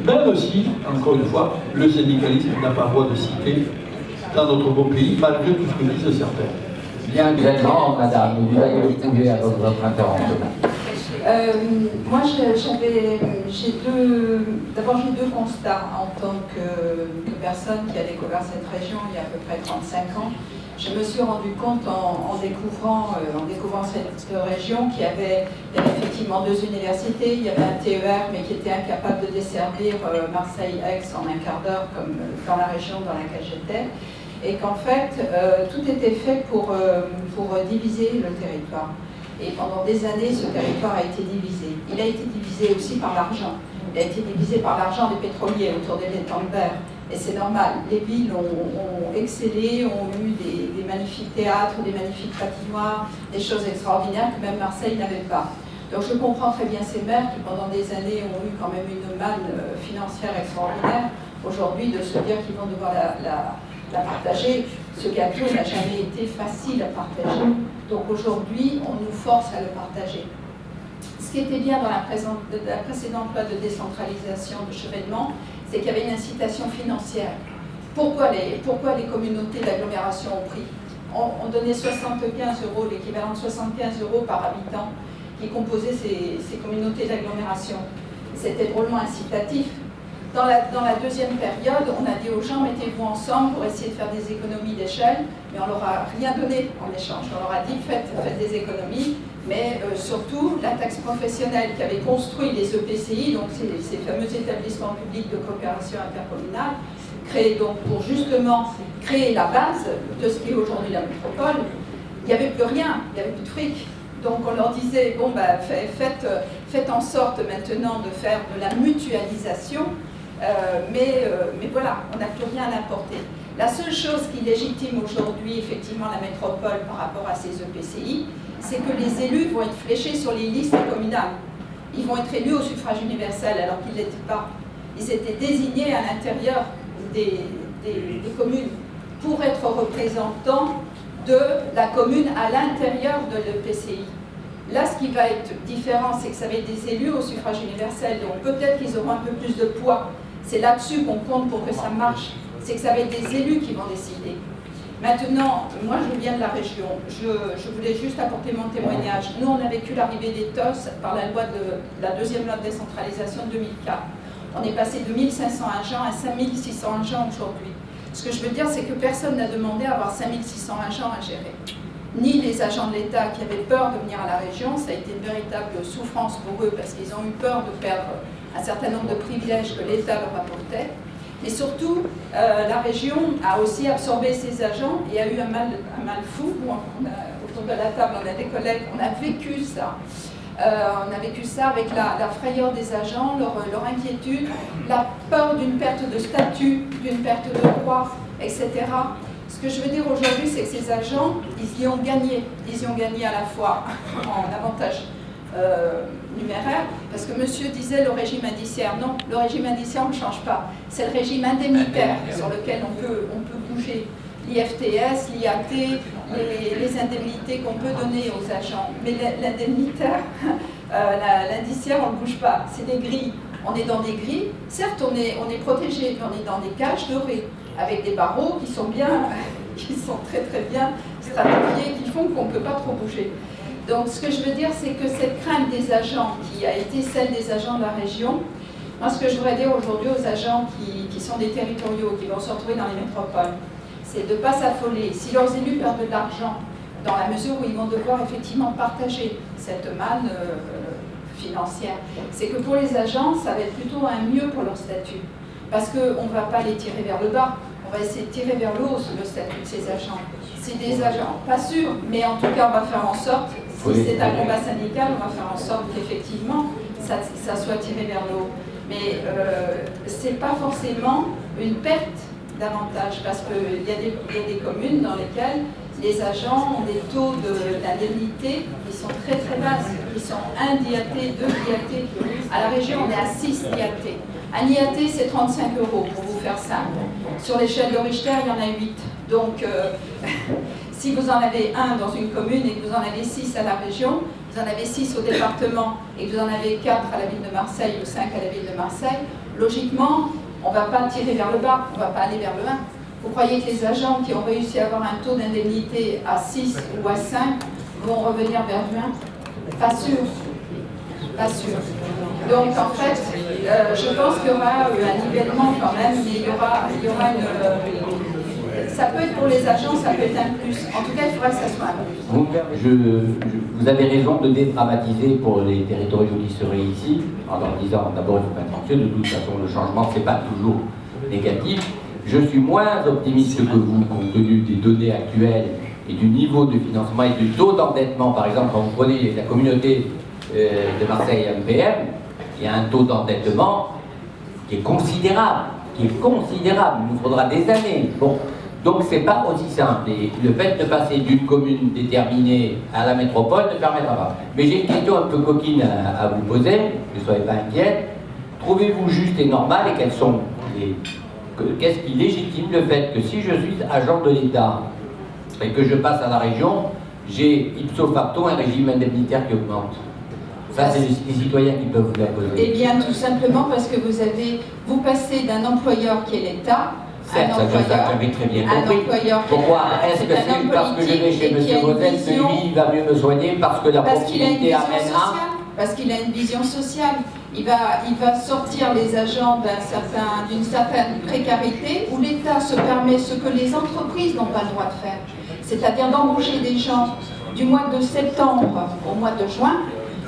même si, encore une fois, le syndicalisme n'a pas voix de citer dans notre beau pays, malgré tout ce que disent certains. Bien clairement, madame, vous allez trouver à votre intervention. Moi, j'ai deux constats en tant que personne qui a découvert cette région il y a à peu près 35 ans. Je me suis rendu compte en découvrant cette région qu'il y avait effectivement deux universités, il y avait un TER mais qui était incapable de desservir Marseille-Aix en un quart d'heure comme dans la région dans laquelle j'étais, et qu'en fait tout était fait pour diviser le territoire. Et pendant des années, ce territoire a été divisé. Il a été divisé aussi par l'argent. Il a été divisé par l'argent des pétroliers autour des étangs de verre. Et c'est normal. Les villes ont excellé, ont eu des magnifiques théâtres, des magnifiques patinoires, des choses extraordinaires que même Marseille n'avait pas. Donc je comprends très bien ces maires qui pendant des années ont eu quand même une manne financière extraordinaire. Aujourd'hui, de se dire qu'ils vont devoir la partager, ce gâteau n'a jamais été facile à partager. Donc aujourd'hui, on nous force à le partager. Ce qui était bien dans la précédente loi de décentralisation de Chevènement, c'est qu'il y avait une incitation financière. Pourquoi les communautés d'agglomération ont pris? On donnait 75 €, l'équivalent de 75 € par habitant qui composait ces communautés d'agglomération. C'était drôlement incitatif. Dans la deuxième période, on a dit aux gens, mettez-vous ensemble pour essayer de faire des économies d'échelle, mais on leur a rien donné en échange. On leur a dit, faites des économies, mais surtout, la taxe professionnelle qui avait construit les EPCI, donc ces fameux établissements publics de coopération intercommunale, créés donc pour justement créer la base de ce qui est aujourd'hui la métropole, il n'y avait plus rien, il n'y avait plus de fric. Donc on leur disait, bon, bah, faites en sorte maintenant de faire de la mutualisation, mais voilà, on n'a plus rien à apporter. La seule chose qui légitime aujourd'hui effectivement la métropole par rapport à ces EPCI, c'est que les élus vont être fléchés sur les listes communales. Ils vont être élus au suffrage universel alors qu'ils ne l'étaient pas. Ils étaient désignés à l'intérieur des communes pour être représentants de la commune à l'intérieur de l'EPCI. Là, ce qui va être différent, c'est que ça va être des élus au suffrage universel, donc peut-être qu'ils auront un peu plus de poids. C'est là-dessus qu'on compte pour que ça marche. C'est que ça va être des élus qui vont décider. Maintenant, moi je viens de la région, je voulais juste apporter mon témoignage. Nous, on a vécu l'arrivée des TOS par la deuxième loi de décentralisation de 2004. On est passé de 1500 agents à 5600 agents aujourd'hui. Ce que je veux dire, c'est que personne n'a demandé à avoir 5600 agents à gérer. Ni les agents de l'État qui avaient peur de venir à la région, ça a été une véritable souffrance pour eux parce qu'ils ont eu peur de perdre un certain nombre de privilèges que l'État leur apportait. Mais surtout, la région a aussi absorbé ses agents et a eu un mal fou. Autour de la table, on a des collègues, on a vécu ça. On a vécu ça avec la frayeur des agents, leur inquiétude, la peur d'une perte de statut, d'une perte de droit, etc. Ce que je veux dire aujourd'hui, c'est que ces agents, ils y ont gagné. Ils y ont gagné à la fois en avantage numéraire, parce que monsieur disait le régime indiciaire. Non, le régime indiciaire, on ne change pas. C'est le régime indemnitaire sur lequel on peut bouger. L'IFTS, l'IAT, les indemnités qu'on peut donner aux agents. Mais l'indemnitaire, l'indiciaire, on ne bouge pas. C'est des grilles. On est dans des grilles. Certes, on est protégé, mais on est dans des cages dorées, avec des barreaux qui sont très très bien stratifiés, qui font qu'on ne peut pas trop bouger. Donc ce que je veux dire, c'est que cette crainte des agents, qui a été celle des agents de la région, moi ce que je voudrais dire aujourd'hui aux agents qui sont des territoriaux, qui vont se retrouver dans les métropoles, c'est de ne pas s'affoler. Si leurs élus perdent de l'argent, dans la mesure où ils vont devoir effectivement partager cette manne financière, c'est que pour les agents, ça va être plutôt un mieux pour leur statut. Parce qu'on ne va pas les tirer vers le bas, on va essayer de tirer vers le haut le statut de ces agents. C'est des agents, pas sûrs, mais en tout cas on va faire en sorte, Si c'est un combat syndical, on va faire en sorte qu'effectivement, ça soit tiré vers le haut. Mais ce n'est pas forcément une perte d'avantage, parce qu'il y a des communes dans lesquelles les agents ont des taux d'indemnité qui sont très très basses, qui sont 1 DAT, 2 DAT. À la région, on est à 6 DAT. Un IAT, c'est 35 € pour vous faire simple. Sur l'échelle de Richter, il y en a 8. Donc, si vous en avez un dans une commune et que vous en avez 6 à la région, vous en avez 6 au département et que vous en avez 4 à la ville de Marseille ou 5 à la ville de Marseille, logiquement, on ne va pas tirer vers le bas, on ne va pas aller vers le 1. Vous croyez que les agents qui ont réussi à avoir un taux d'indemnité à 6 ou à 5 vont revenir vers le 1? Pas sûr. Pas sûr. Donc en fait, je pense qu'il y aura un nivellement quand même, mais il y aura une... ça peut être pour les agents, ça peut être un plus. En tout cas, il faudra que ça soit un plus. Vous avez raison de dédramatiser pour les territoriaux qui seraient ici, en leur disant d'abord il ne faut pas être anxieux, de toute façon le changement c'est pas toujours négatif. Je suis moins optimiste que vous, compte tenu des données actuelles et du niveau de financement et du taux d'endettement. Par exemple, quand vous prenez la communauté de Marseille MPM, il y a un taux d'endettement qui est considérable, Il nous faudra des années. Bon. Donc c'est pas aussi simple. Et le fait de passer d'une commune déterminée à la métropole ne permettra pas. Mais j'ai une question un peu coquine à vous poser, ne soyez pas inquiète. Trouvez-vous juste et normal et quels sont les... Qu'est-ce qui légitime le fait que si je suis agent de l'État et que je passe à la région, j'ai ipso facto un régime indemnitaire qui augmente? Ça, c'est les citoyens qui peuvent vous la poser. Eh bien, tout simplement parce que vous passez d'un employeur qui est l'État, certes, ça j'avais très bien compris. Pourquoi est-ce que c'est parce que je vais chez M. Rosel que lui, il va mieux me soigner parce que la proximité amènera? Parce qu'il a une vision sociale. Il va sortir les agents d'une certaine précarité où l'État se permet ce que les entreprises n'ont pas le droit de faire. C'est-à-dire d'embaucher des gens du mois de septembre au mois de juin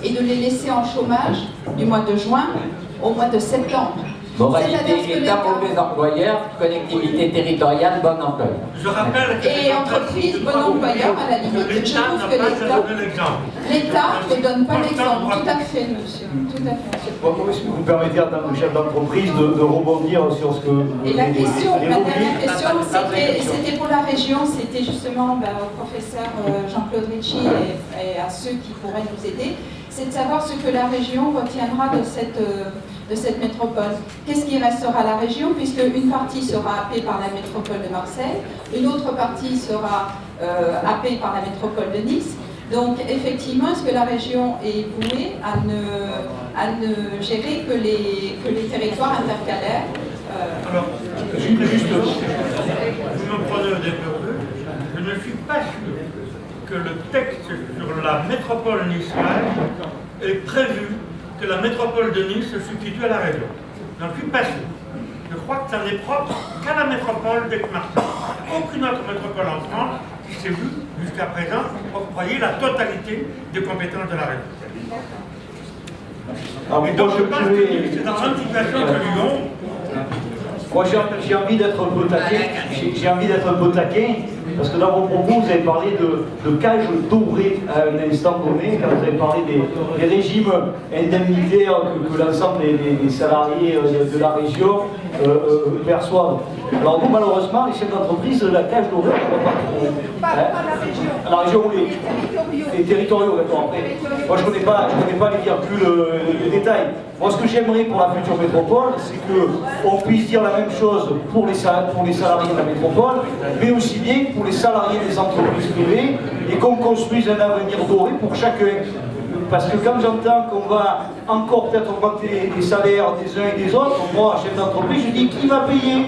et de les laisser en chômage du mois de juin au mois de septembre. Moralité, État mauvais employeur, collectivité territoriale, bon employeur. Je rappelle que et entreprise, bon employeur, à la limite. Je trouve que l'État ne donne pas l'exemple. Tout à fait, monsieur. Tout à fait. Bon, si vous me permettez, en tant que chef d'entreprise, de rebondir sur ce que... Et la question, ma dernière question, c'était pour la région, c'était justement au professeur Jean-Claude Ricci et à ceux qui pourraient nous aider, c'est de savoir ce que la région retiendra de cette métropole. Qu'est-ce qui restera à la région, puisque une partie sera happée par la métropole de Marseille, une autre partie sera happée par la métropole de Nice. Donc effectivement, est-ce que la région est vouée à ne gérer que les territoires intercalaires Alors, juste, vous me prenez au dépourvu, je ne suis pas sûr que le texte sur la métropole niçoise est prévu que la métropole de Nice se substitue à la région. Je n'en suis pas sûr. Je crois que ça n'est propre qu'à la métropole d'Aix-Marseille. Aucune autre métropole en France qui s'est vue jusqu'à présent octroyer la totalité des compétences de la région. Et donc je pense que c'est dans une situation que Lyon. Moi j'ai envie d'être un peu taquin, parce que dans vos propos vous avez parlé de cage dorée à un instant donné, quand vous avez parlé des régimes indemnitaires que l'ensemble des salariés de la région perçoivent. Alors nous malheureusement les chefs d'entreprise, la cage dorée on ne voit pas trop. Pas la région. La région les territoriaux, d'accord. Après, moi je connais pas les virgules, les détails. Moi ce que j'aimerais pour la future métropole, c'est qu'on puisse dire la même chose pour les salariés de la métropole, mais aussi bien pour les salariés des entreprises privées, et qu'on construise un avenir doré pour chacun. Parce que quand j'entends qu'on va encore peut-être augmenter les salaires des uns et des autres, moi, chef d'entreprise, je dis qui va payer?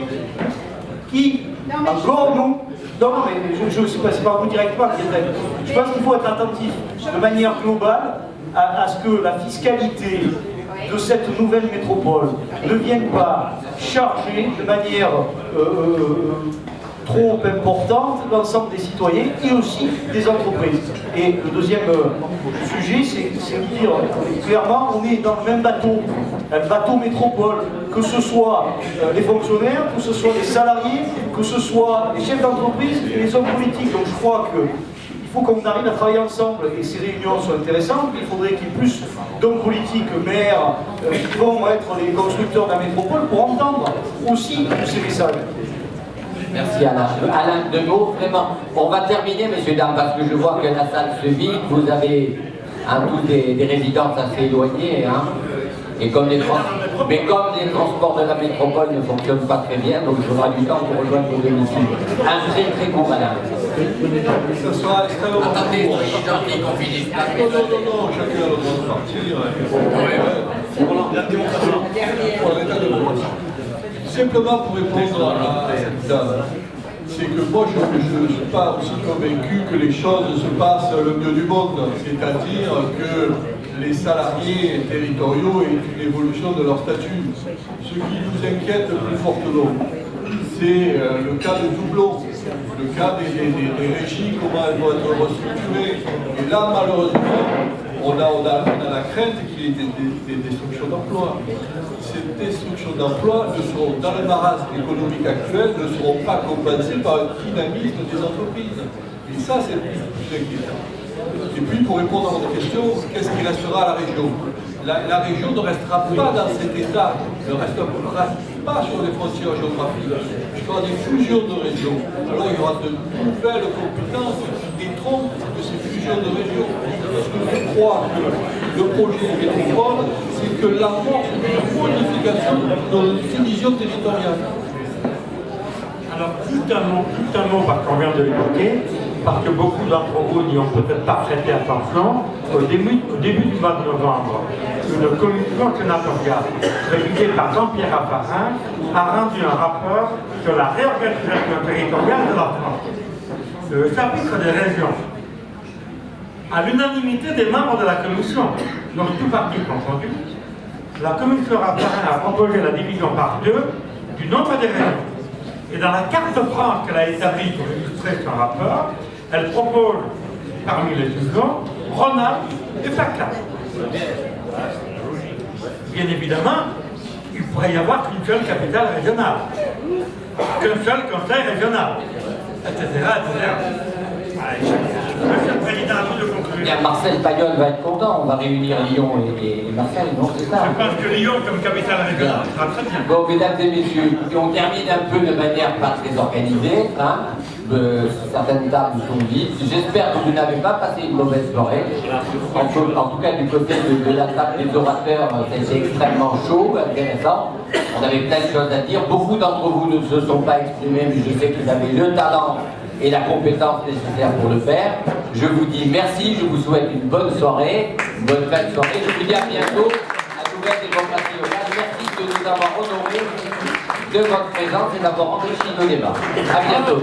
Qui? Encore nous? Non, mais je ne sais pas, c'est pas vous directement. Je pense qu'il faut être attentif de manière globale à ce que la fiscalité de cette nouvelle métropole ne vienne pas charger de manière trop importante l'ensemble des citoyens et aussi des entreprises. Et le deuxième sujet, c'est de dire clairement, on est dans le même bateau, un bateau métropole, que ce soit les fonctionnaires, que ce soit les salariés, que ce soit les chefs d'entreprise et les hommes politiques. Donc je crois qu'il faut qu'on arrive à travailler ensemble. Et ces réunions sont intéressantes, mais il faudrait qu'il y ait plus d'hommes politiques, maires, qui vont être les constructeurs de la métropole pour entendre aussi tous ces messages. Merci Alain. Alain, deux mots, vraiment. On va terminer, messieurs, dames, parce que je vois que la salle se vide. Vous avez tous des résidences assez éloignées. Hein. Et comme les transports de la métropole ne fonctionnent pas très bien, donc il faudra du temps pour rejoindre vos domiciles. Un très très court Alain. Ça sera extrêmement... Attendez, gentil qu'on finisse. Non, chacun a le droit de partir. La démonstration. Pour l'état de démocratie. Simplement pour répondre à cette dame, c'est que moi je ne suis pas aussi convaincu que les choses se passent le mieux du monde, c'est-à-dire que les salariés territoriaux aient une évolution de leur statut. Ce qui nous inquiète plus fortement, c'est le cas de doublons, le cas des régies, comment elles vont être restructurées. Et là, malheureusement, on a la crainte qu'il y ait des destructions d'emplois. Ces destructions d'emplois, dans le marasme économique actuel, ne seront pas compensées par un dynamisme des entreprises. Et ça, c'est le plus inquiétant. Et puis, pour répondre à votre question, qu'est-ce qui restera à la région? La région ne restera pas dans cet état, ne restera pas sur les frontières géographiques. Il y aura des fusions de régions. Alors, il y aura de nouvelles compétences qui détrônent de ces fusions de régions. Parce que je crois que le projet de métropole, c'est que l'amorce d'une modification de notre division territoriale. Alors, tout un mot parce qu'on vient de l'évoquer, parce que beaucoup d'entre vous n'y ont peut-être pas prêté attention. Au début du mois de novembre, une commission sénatoriale présidée par Jean-Pierre Raffarin a rendu un rapport sur la réorganisation territoriale de la France. Le chapitre des régions, à l'unanimité des membres de la commission, donc tout parti confondu, la commission Raffarin a proposé la division par deux du nombre des régions. Et dans la carte France qu'elle a établie pour illustrer son rapport, elle propose, parmi les régions, Rhône-Alpes et PACA. Bien évidemment, il pourrait y avoir qu'une seule capitale régionale, qu'un seul conseil régional, etc. Monsieur le Président, à vous de conclure. Bien, Marcel Pagnol va être content, on va réunir Lyon et Marseille, non, c'est ça? Je pense que Lyon, comme capitale régionale, sera très bien. Bon, mesdames et messieurs, on termine un peu de manière pas très organisée, hein. Certaines tables sont vides. J'espère que vous n'avez pas passé une mauvaise soirée. En tout cas, du côté de la table des orateurs, c'était extrêmement chaud, intéressant. On avait plein de choses à dire. Beaucoup d'entre vous ne se sont pas exprimés, mais je sais qu'ils avaient le talent et la compétence nécessaire pour le faire. Je vous dis merci, je vous souhaite une bonne soirée, une bonne fin de soirée. Je vous dis à bientôt à Nouvelle Démocratie Locale. Merci de nous avoir honorés de votre présence et d'avoir enrichi nos débats. À bientôt.